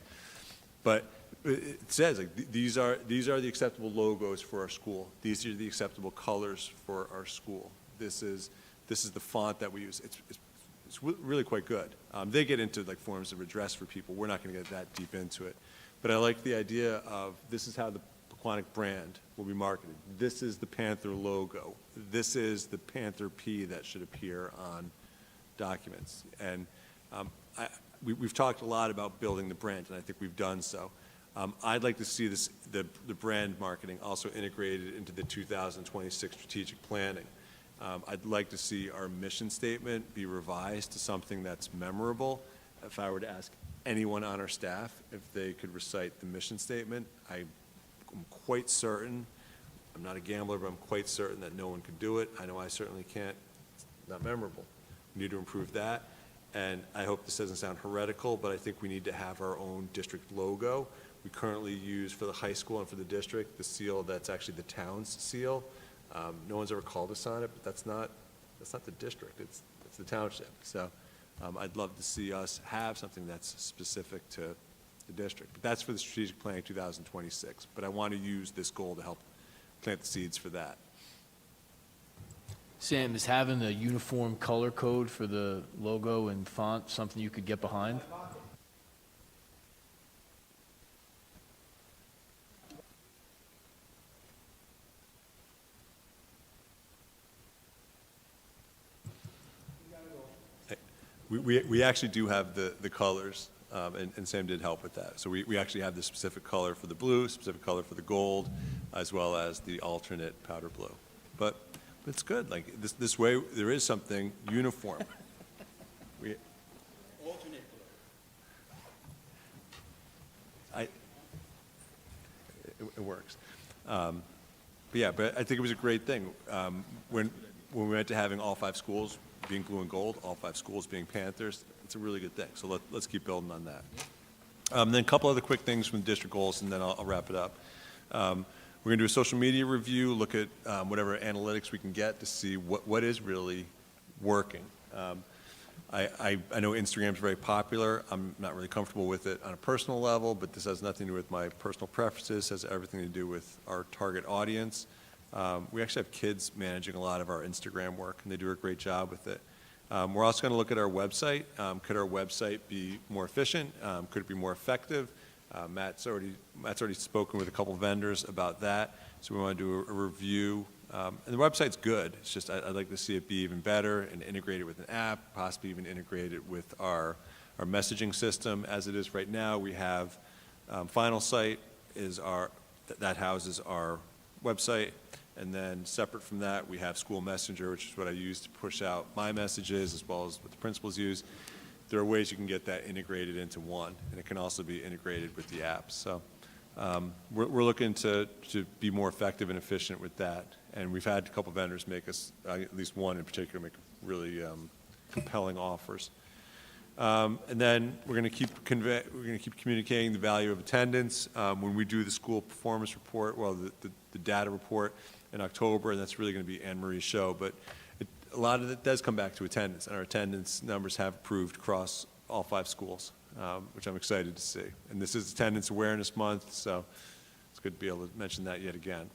but it says these are the acceptable logos for our school. These are the acceptable colors for our school. This is the font that we use. It's really quite good. They get into forms of address for people. We're not going to get that deep into it. But I like the idea of this is how the Pequannock brand will be marketed. This is the Panther logo. This is the Panther P that should appear on documents. And we've talked a lot about building the brand, and I think we've done so. I'd like to see the brand marketing also integrated into the 2026 strategic planning. I'd like to see our mission statement be revised to something that's memorable. If I were to ask anyone on our staff if they could recite the mission statement, I'm quite certain, I'm not a gambler, but I'm quite certain that no one could do it. I know I certainly can't. It's not memorable. We need to improve that. And I hope this doesn't sound heretical, but I think we need to have our own district logo We currently use for the high school and for the district, the seal that's actually the town's seal. No one's ever called us on it, but that's not the district, it's the township. So I'd love to see us have something that's specific to the district. But that's for the strategic planning 2026. But I want to use this goal to help plant the seeds for that. Sam, is having a uniform color code for the logo and font something you could get behind? We actually do have the colors, and Sam did help with that. So we actually have the specific color for the blue, specific color for the gold, as well as the alternate powder blue. But it's good, like, this way, there is something uniform. Alternate It works. But yeah, but I think it was a great thing. When we went to having all 5 schools being blue and gold, all 5 schools being Panthers, it's a really good thing. So let's keep building on that. Then a couple other quick things from the district goals, and then I'll wrap it up. We're going to do a social media review, look at whatever analytics we can get to see what is really working. I know Instagram's very popular. I'm not really comfortable with it on a personal level, but this has nothing to do with my personal preferences. It has everything to do with our target audience. We actually have kids managing a lot of our Instagram work, and they do a great job with it. We're also going to look at our website. Could our website be more efficient? Could it be more effective? Matt's already spoken with a couple vendors about that, so we want to do a review. And the website's good. It's just I'd like to see it be even better and integrated with an app, possibly even integrated with our messaging system. As it is right now, we have Final Site is that houses our website, and then separate from that, we have School Messenger, which is what I use to push out my messages as well as what the principals use. There are ways you can get that integrated into one, and it can also be integrated with the apps. So we're looking to be more effective and efficient with that, and we've had a couple vendors make us, at least one in particular, make really compelling offers. And then we're going to keep communicating the value of attendance. When we do the school performance report, well, the data report in October, and that's really going to be Anne Marie's show, but a lot of it does come back to attendance, and our attendance numbers have improved across all 5 schools, which I'm excited to see. And this is Attendance Awareness Month, so it's good to be able to mention that yet again.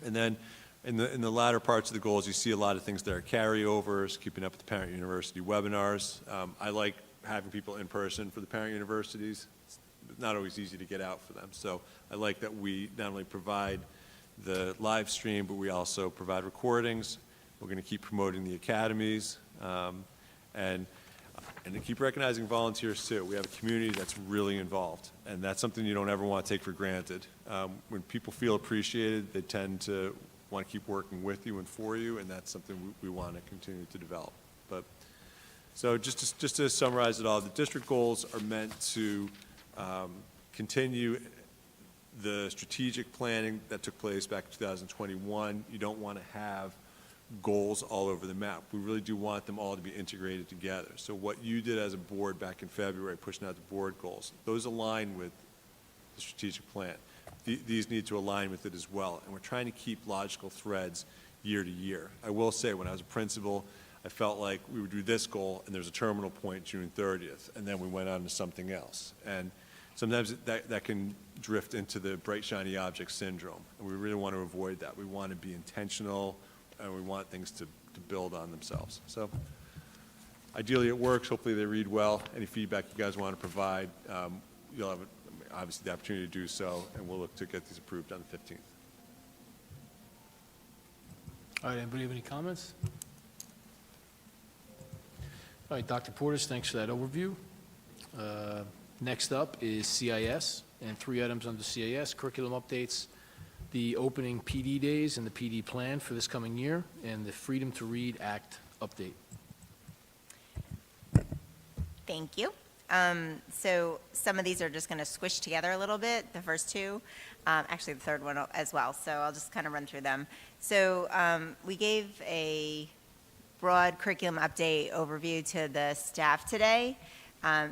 And then in the latter parts of the goals, you see a lot of things that are carryovers, keeping up with the Parent University webinars. I like having people in person for the Parent Universities. It's not always easy to get out for them. So I like that we not only provide the live stream, but we also provide recordings. We're going to keep promoting the academies, and to keep recognizing volunteers too. We have a community that's really involved, and that's something you don't ever want to take for granted. When people feel appreciated, they tend to want to keep working with you and for you, and that's something we want to continue to develop. But so just to summarize it all, the district goals are meant to continue the strategic planning that took place back in 2021. You don't want to have goals all over the map. We really do want them all to be integrated together. So what you did as a board back in February, pushing out the board goals, those align with the strategic plan. These need to align with it as well. And we're trying to keep logical threads year to year. I will say, when I was a principal, I felt like we would do this goal, and there's a terminal point June 30th, and then we went on to something else. And sometimes that can drift into the bright, shiny object syndrome, and we really want to avoid that. We want to be intentional, and we want things to build on themselves. So ideally it works. Hopefully they read well. Any feedback you guys want to provide, you'll have obviously the opportunity to do so, and we'll look to get these approved on the 15th. All right, anybody have any comments? All right, Dr. Portis, thanks for that overview. Next up is CIS, and 3 items under CIS: curriculum updates, the opening PD days and the PD plan for this coming year, and the Freedom to Read Act update. Thank you. So some of these are just going to squish together a little bit, the first 2, actually the third one as well, so I'll just kind of run through them. So we gave a broad curriculum update overview to the staff today.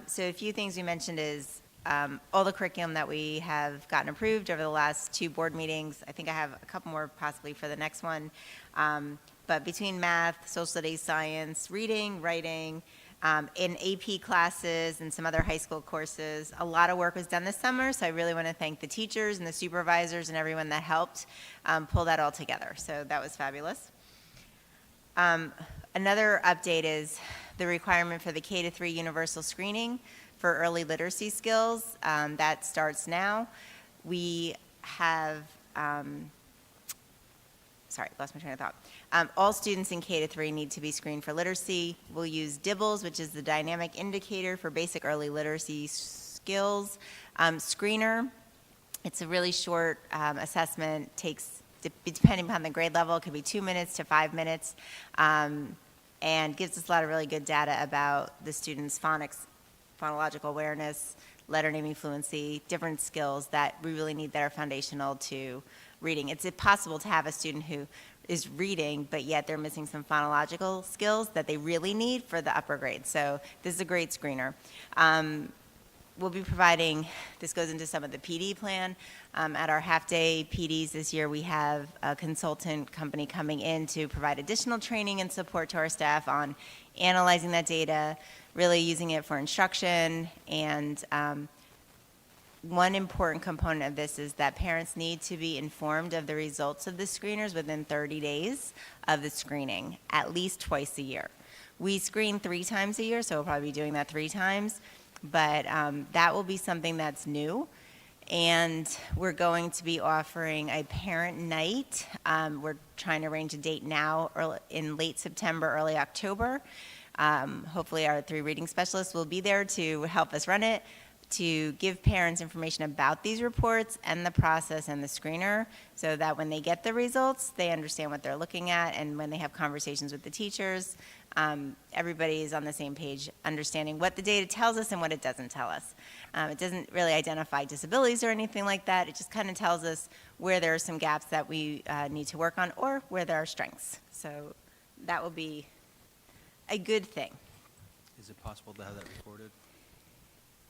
So a few things we mentioned is all the curriculum that we have gotten approved over the last 2 board meetings. I think I have a couple more possibly for the next one. But between math, social studies, science, reading, writing, in AP classes and some other high school courses, a lot of work was done this summer, so I really want to thank the teachers and the supervisors and everyone that helped pull that all together. So that was fabulous. Another update is the requirement for the K-3 universal screening for early literacy skills. That starts now. We have, sorry, lost my train of thought. All students in K-3 need to be screened for literacy. We'll use DIBBLS, which is the Dynamic Indicator for Basic Early Literacy Skills Screener. It's a really short assessment, takes, depending upon the grade level, it could be 2 minutes to 5 minutes, and gives us a lot of really good data about the student's phonological awareness, letter naming fluency, different skills that we really need that are foundational to reading. It's possible to have a student who is reading, but yet they're missing some phonological skills that they really need for the upper grades. So this is a great screener. We'll be providing, this goes into some of the PD plan. At our half-day PDs this year, we have a consultant company coming in to provide additional training and support to our staff on analyzing that data, really using it for instruction, and one important component of this is that parents need to be informed of the results of the screeners within 30 days of the screening, at least twice a year. We screen 3 times a year, so we'll probably be doing that 3 times, but that will be something that's new. And we're going to be offering a parent night. We're trying to arrange a date now in late September, early October. Hopefully our 3 reading specialists will be there to help us run it, to give parents information about these reports and the process and the screener, so that when they get the results, they understand what they're looking at, and when they have conversations with the teachers, everybody is on the same page, understanding what the data tells us and what it doesn't tell us. It doesn't really identify disabilities or anything like that. It just kind of tells us where there are some gaps that we need to work on, or where there are strengths. So that will be a good thing. Is it possible to have that recorded?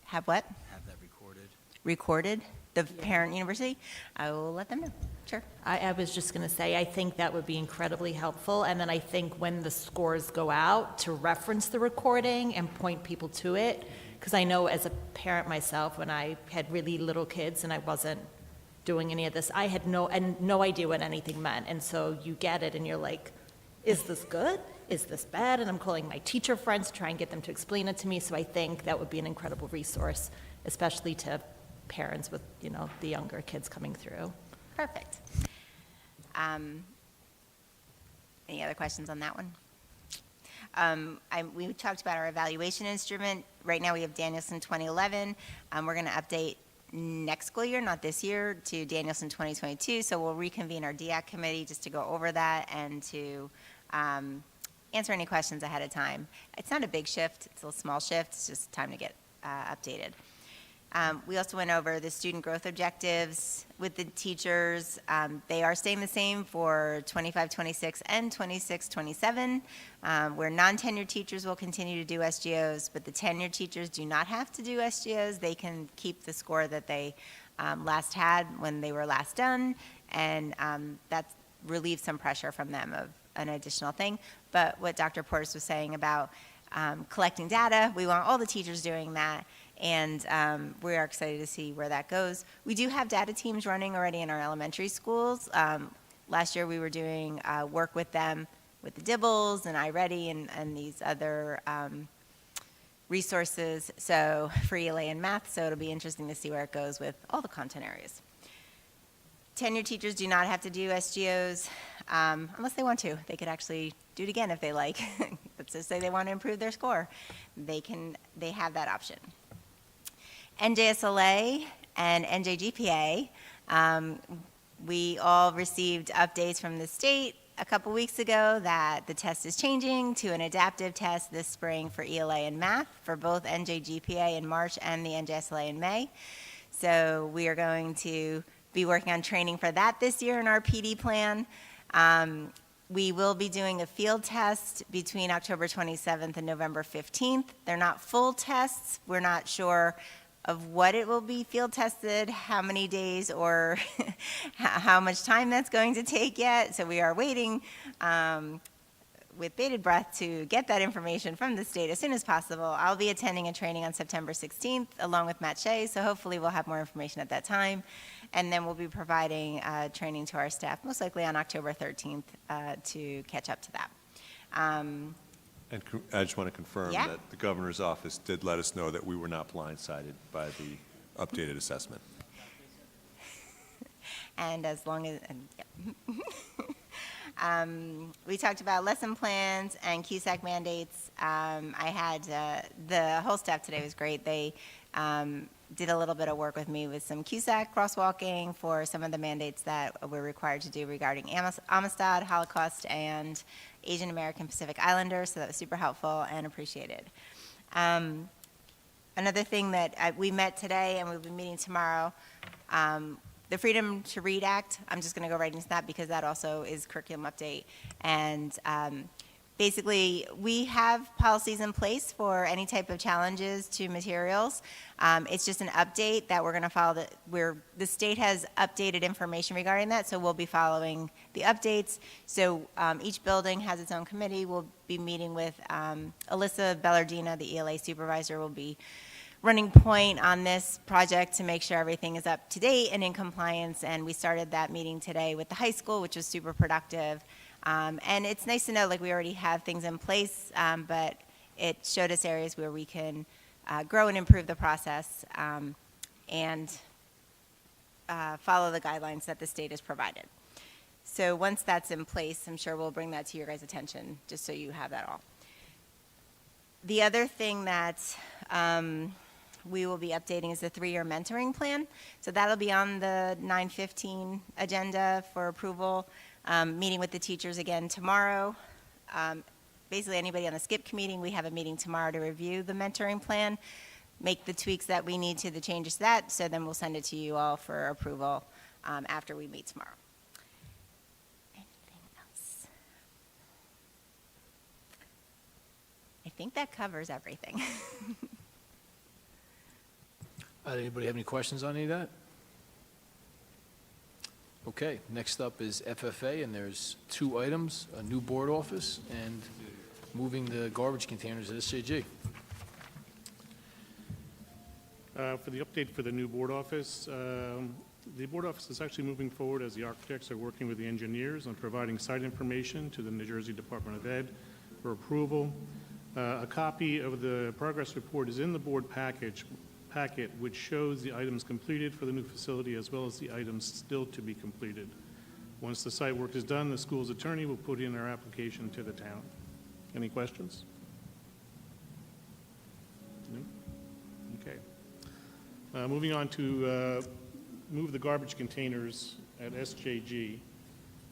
Have what? Have that recorded? Recorded? The parent university? I will let them know. Sure. I was just going to say, I think that would be incredibly helpful. And then I think when the scores go out, to reference the recording and point people to it. Because I know as a parent myself, when I had really little kids and I wasn't doing any of this, I had no idea what anything meant. And so you get it and you're like, is this good? Is this bad? And I'm calling my teacher friends to try and get them to explain it to me. So I think that would be an incredible resource, especially to parents with, the younger kids coming through. Perfect. Any other questions on that one? We talked about our evaluation instrument. Right now we have Danielson 2011. We're going to update next school year, not this year, to Danielson 2022. So we'll reconvene our DAC committee just to go over that and to answer any questions ahead of time. It's not a big shift. It's a small shift. It's just time to get updated. We also went over the student growth objectives with the teachers. They are staying the same for 25-26 and 26-27, where non-tenured teachers will continue to do SGOs, but the tenured teachers do not have to do SGOs. They can keep the score that they last had when they were last done, and that relieves some pressure from them of an additional thing. But what Dr. Portis was saying about collecting data, we want all the teachers doing that, and we are excited to see where that goes. We do have data teams running already in our elementary schools. Last year we were doing work with them with the DIBBLS and iReady and these other resources, so for ELA and math, so it'll be interesting to see where it goes with all the content areas. Tenured teachers do not have to do SGOs unless they want to. They could actually do it again if they like. Let's just say they want to improve their score. They have that option. NJSLA and NJGPA, we all received updates from the state a couple weeks ago that the test is changing to an adaptive test this spring for ELA and math for both NJGPA in March and the NJSLA in May. So we are going to be working on training for that this year in our PD plan. We will be doing a field test between October 27th and November 15th. They're not full tests. We're not sure of what it will be field tested, how many days, or how much time that's going to take yet. So we are waiting with bated breath to get that information from the state as soon as possible. I'll be attending a training on September 16th along with Matt Shea, so hopefully we'll have more information at that time. And then we'll be providing training to our staff, most likely on October 13th, to catch up to that. And I just want to confirm Yeah. that the governor's office did let us know that we were not blindsided by the updated assessment. And as long as, we talked about lesson plans and CUSAC mandates. I had, the whole staff today was great. They did a little bit of work with me with some CUSAC crosswalking for some of the mandates that we're required to do regarding Amistad, Holocaust, and Asian American Pacific Islanders, so that was super helpful and appreciated. Another thing that we met today and we'll be meeting tomorrow, the Freedom to Read Act, I'm just going to go right into that because that also is curriculum update. And basically, we have policies in place for any type of challenges to materials. It's just an update that we're going to follow. The state has updated information regarding that, so we'll be following the updates. So each building has its own committee. We'll be meeting with Alyssa Bellardina, the ELA supervisor, will be running point on this project to make sure everything is up to date and in compliance. And we started that meeting today with the high school, which was super productive. And it's nice to know, like, we already have things in place, but it showed us areas where we can grow and improve the process and follow the guidelines that the state has provided. So once that's in place, I'm sure we'll bring that to your guys' attention, just so you have that all. The other thing that we will be updating is the 3-year mentoring plan. So that'll be on the 9/15 agenda for approval. Meeting with the teachers again tomorrow. Basically, anybody on the SCIP committee, we have a meeting tomorrow to review the mentoring plan, make the tweaks that we need to the changes to that, so then we'll send it to you all for approval after we meet tomorrow. Anything else? I think that covers everything. Anybody have any questions on any of that? Okay, next up is FFA, and there's 2 items, a new board office and moving the garbage containers at SJG. For the update for the new board office, the board office is actually moving forward as the architects are working with the engineers on providing site information to the New Jersey Department of Ed for approval. A copy of the progress report is in the board packet, which shows the items completed for the new facility as well as the items still to be completed. Once the site work is done, the school's attorney will put in our application to the town. Any questions? No? Okay. Moving on to move the garbage containers at SJG.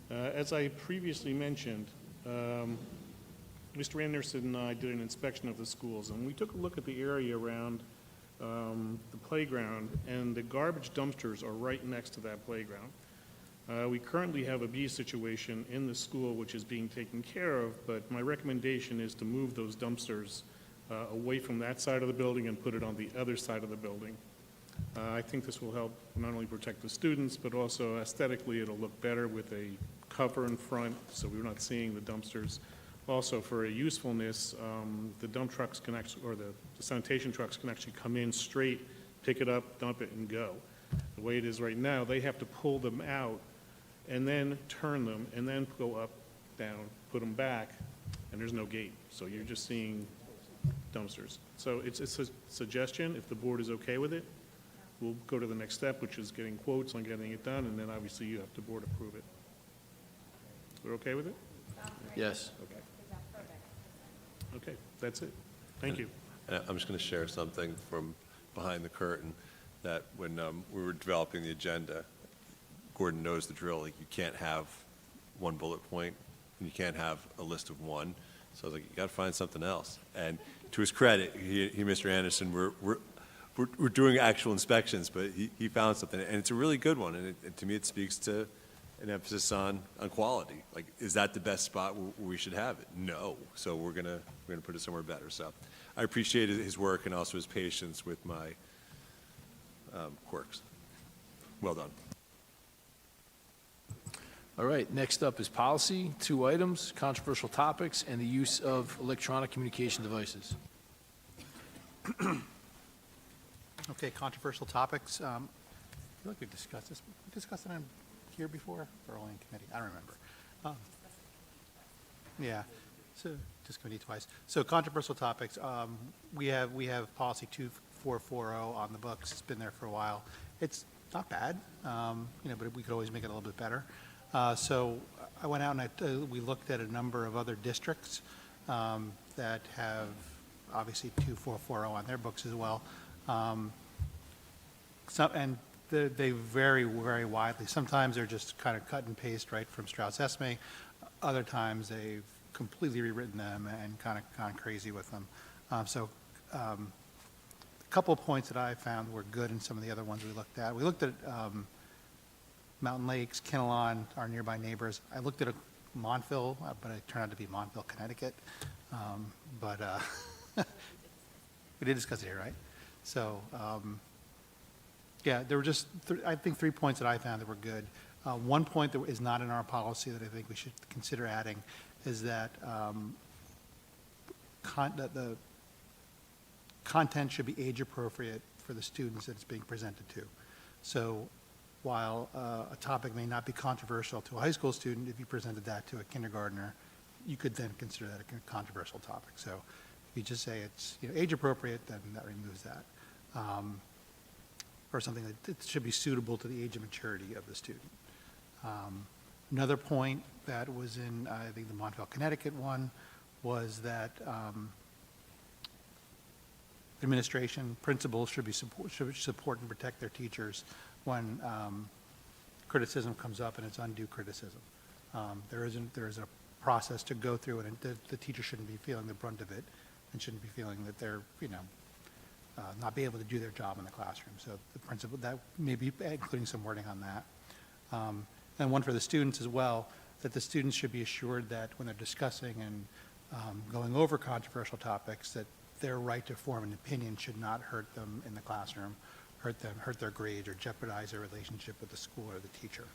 As I previously mentioned, Mr. Anderson and I did an inspection of the schools, and we took a look at the area around the playground, and the garbage dumpsters are right next to that playground. We currently have a bee situation in the school which is being taken care of, but my recommendation is to move those dumpsters away from that side of the building and put it on the other side of the building. I think this will help not only protect the students, but also aesthetically it'll look better with a cover in front so we're not seeing the dumpsters. Also, for a usefulness, the dump trucks can actually, or the sanitation trucks can actually come in straight, pick it up, dump it, and go. The way it is right now, they have to pull them out and then turn them and then go up, down, put them back, and there's no gate. So you're just seeing dumpsters. So it's a suggestion. If the board is okay with it, we'll go to the next step, which is getting quotes on getting it done, and then obviously you have to board approve it. We're okay with it? Yes. Okay. Okay, that's it. Thank you. And I'm just going to share something from behind the curtain, that when we were developing the agenda, Gordon knows the drill. Like, you can't have one bullet point, and you can't have a list of one. So I was like, you got to find something else. And to his credit, he Mr. Anderson, we're doing actual inspections, but he found something, and it's a really good one. And to me, it speaks to an emphasis on quality. Like, is that the best spot where we should have it? No. So we're gonna put it somewhere better. So I appreciated his work and also his patience with my quirks. Well done. All right, next up is policy, 2 items, controversial topics, and the use of electronic communication devices. Okay, controversial topics. I feel like we discussed this. We discussed it on here before, or only in committee? I don't remember. Yeah, so just committee twice. So controversial topics. We have policy 2440 on the books. It's been there for a while. It's not bad, but we could always make it a little bit better. So I went out and we looked at a number of other districts that have obviously 2440 on their books as well. And they vary very widely. Sometimes they're just kind of cut and paste right from Strauss-Esme. Other times they've completely rewritten them and kind of gone crazy with them. A couple of points that I found were good in some of the other ones we looked at. We looked at Mountain Lakes, Kinnelon, our nearby neighbors. I looked at Montville, but it turned out to be Montville, Connecticut. We did discuss it here, right? So, yeah, there were just, I think, 3 points that I found that were good. One point that is not in our policy that I think we should consider adding is that the content should be age appropriate for the students that it's being presented to. So while a topic may not be controversial to a high school student, if you presented that to a kindergartner, you could then consider that a controversial topic. So if you just say it's age appropriate, then that removes that. Or something that it should be suitable to the age and maturity of the student. Another point that was in, I think, the Montville, Connecticut one was that administration, principals should support and protect their teachers when criticism comes up and it's undue criticism. There is a process to go through it, and the teacher shouldn't be feeling the brunt of it and shouldn't be feeling that they're, not be able to do their job in the classroom. So the principal, that may be including some wording on that. And one for the students as well, that the students should be assured that when they're discussing and going over controversial topics, that their right to form an opinion should not hurt them in the classroom, hurt their grades, or jeopardize their relationship with the school or the teacher.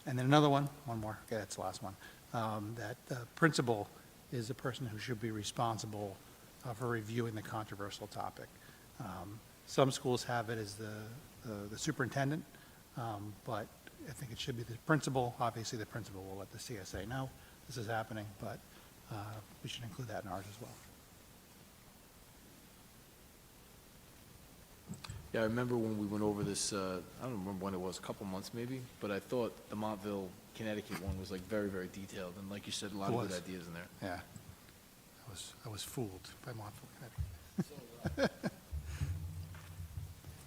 And then another one more, okay, that's the last one, that the principal is the person who should be responsible for reviewing the controversial topic. Some schools have it as the superintendent, but I think it should be the principal. Obviously, the principal will let the CSA know this is happening, but we should include that in ours as well. Yeah, I remember when we went over this, I don't remember when it was, a couple months maybe, but I thought the Montville, Connecticut one was very, very detailed, and like you said, a lot of good ideas in there. Yeah. I was fooled by Montville, Connecticut.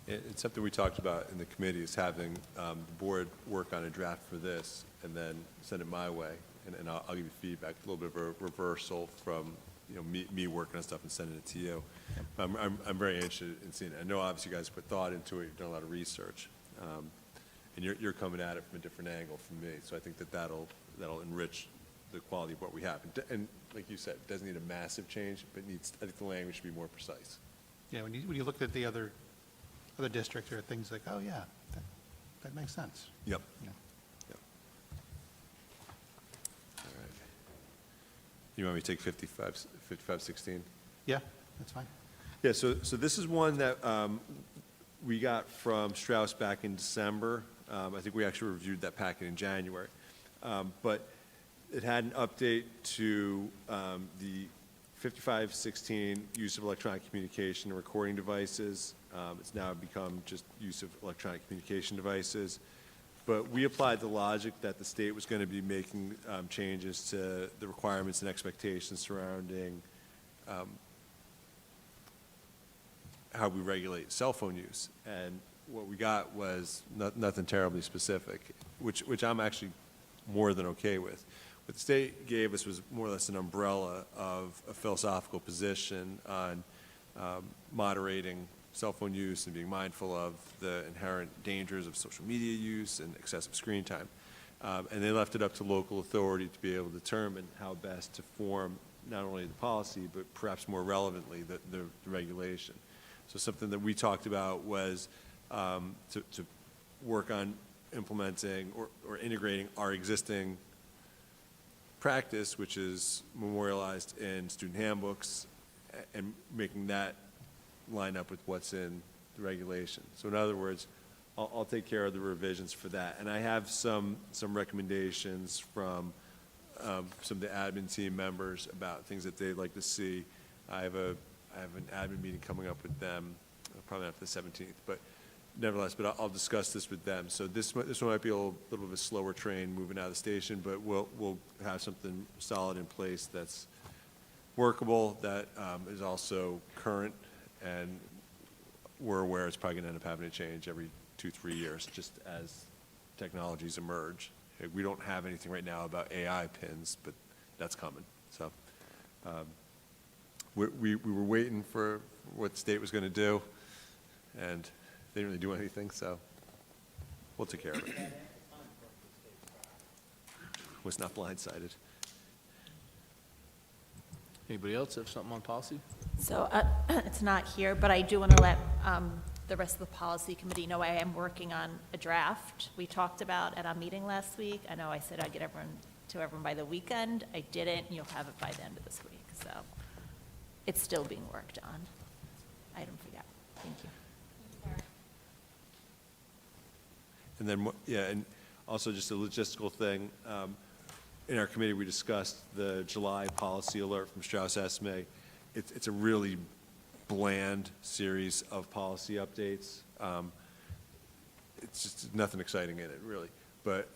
It's something we talked about in the committee, is having the board work on a draft for this and then send it my way, and I'll give you feedback, a little bit of a reversal from me working on stuff and sending it to you. I'm very interested in seeing it. I know obviously you guys put thought into it, you've done a lot of research, and you're coming at it from a different angle from me, so I think that'll enrich the quality of what we have. And like you said, it doesn't need a massive change, but I think the language should be more precise. Yeah, when you look at the other districts, there are things like, oh yeah, that makes sense. Yep. Yeah. Yep. All right. You want me to take 5516? Yeah, that's fine. Yeah, so this is one that we got from Strauss back in December. I think we actually reviewed that packet in January. But it had an update to the 5516 use of electronic communication and recording devices. It's now become just use of electronic communication devices. But we applied the logic that the state was going to be making changes to the requirements and expectations surrounding how we regulate cell phone use. And what we got was nothing terribly specific, which I'm actually more than okay with. What the state gave us was more or less an umbrella of a philosophical position on moderating cell phone use and being mindful of the inherent dangers of social media use and excessive screen time. And they left it up to local authority to be able to determine how best to form not only the policy, but perhaps more relevantly, the regulation. So something that we talked about was to work on implementing or integrating our existing practice, which is memorialized in student handbooks, and making that line up with what's in the regulation. So in other words, I'll take care of the revisions for that. And I have some recommendations from some of the admin team members about things that they'd like to see. I have an admin meeting coming up with them, probably after the 17th, but nevertheless, but I'll discuss this with them. So this one might be a little bit of a slower train moving out of the station, but we'll have something solid in place that's workable, that is also current, and we're aware it's probably going to end up having to change every 2-3 years, just as technologies emerge. We don't have anything right now about AI pins, but that's coming. So we were waiting for what the state was going to do, and they didn't really do anything, so we'll take care of it. Was not blindsided. Anybody else have something on policy? So it's not here, but I do want to let the rest of the policy committee know I am working on a draft we talked about at our meeting last week. I know I said I'd get everyone by the weekend. I didn't. You'll have it by the end of this week. So it's still being worked on. I didn't forget. Thank you. And then, and also just a logistical thing. In our committee, we discussed the July policy alert from Strauss Esme. It's a really bland series of policy updates. It's just nothing exciting in it, really. But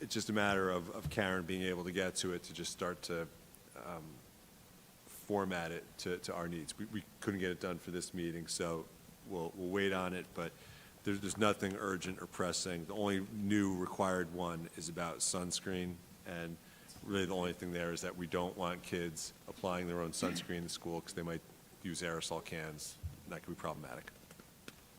it's just a matter of Karen being able to get to it to just start to format it to our needs. We couldn't get it done for this meeting, so we'll wait on it, but there's nothing urgent or pressing. The only new required one is about sunscreen, and really the only thing there is that we don't want kids applying their own sunscreen in school because they might use aerosol cans, and that could be problematic.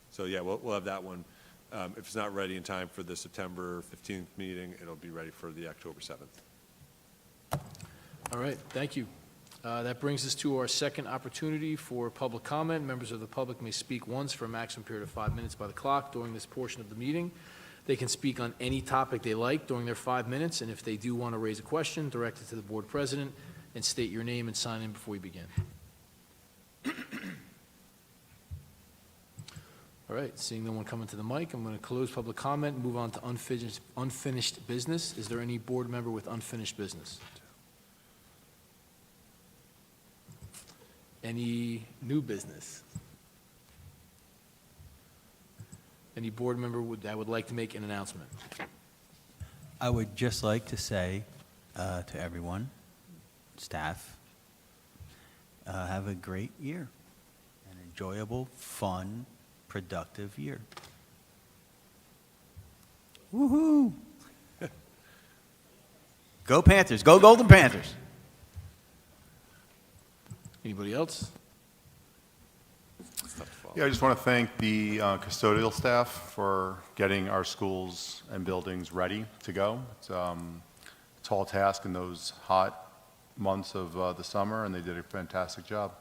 So yeah, we'll have that one. If it's not ready in time for the September 15th meeting, it'll be ready for the October 7th. All right, thank you. That brings us to our second opportunity for public comment. Members of the public may speak once for a maximum period of 5 minutes by the clock during this portion of the meeting. They can speak on any topic they like during their 5 minutes, and if they do want to raise a question, direct it to the board president and state your name and sign in before we begin. All right, seeing no one coming to the mic, I'm going to close public comment and move on to unfinished business. Is there any board member with unfinished business? Any new business? Any board member that would like to make an announcement? I would just like to say to everyone, staff, have a great year, an enjoyable, fun, productive year. Woohoo! Go Panthers, go Golden Panthers. Anybody else? Yeah, I just want to thank the custodial staff for getting our schools and buildings ready to go. It's a tall task in those hot months of the summer, and they did a fantastic job.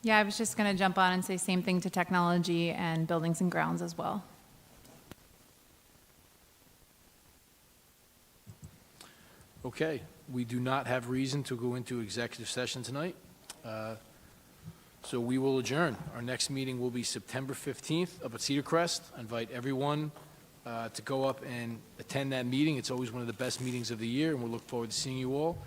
Yeah, I was just going to jump on and say same thing to technology and buildings and grounds as well. Okay, we do not have reason to go into executive session tonight, so we will adjourn. Our next meeting will be September 15th up at Cedar Crest. I invite everyone to go up and attend that meeting. It's always one of the best meetings of the year, and we look forward to seeing you all.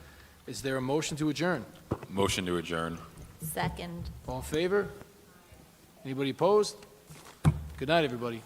Is there a motion to adjourn? Motion to adjourn. Second. All in favor? Anybody opposed? Good night, everybody.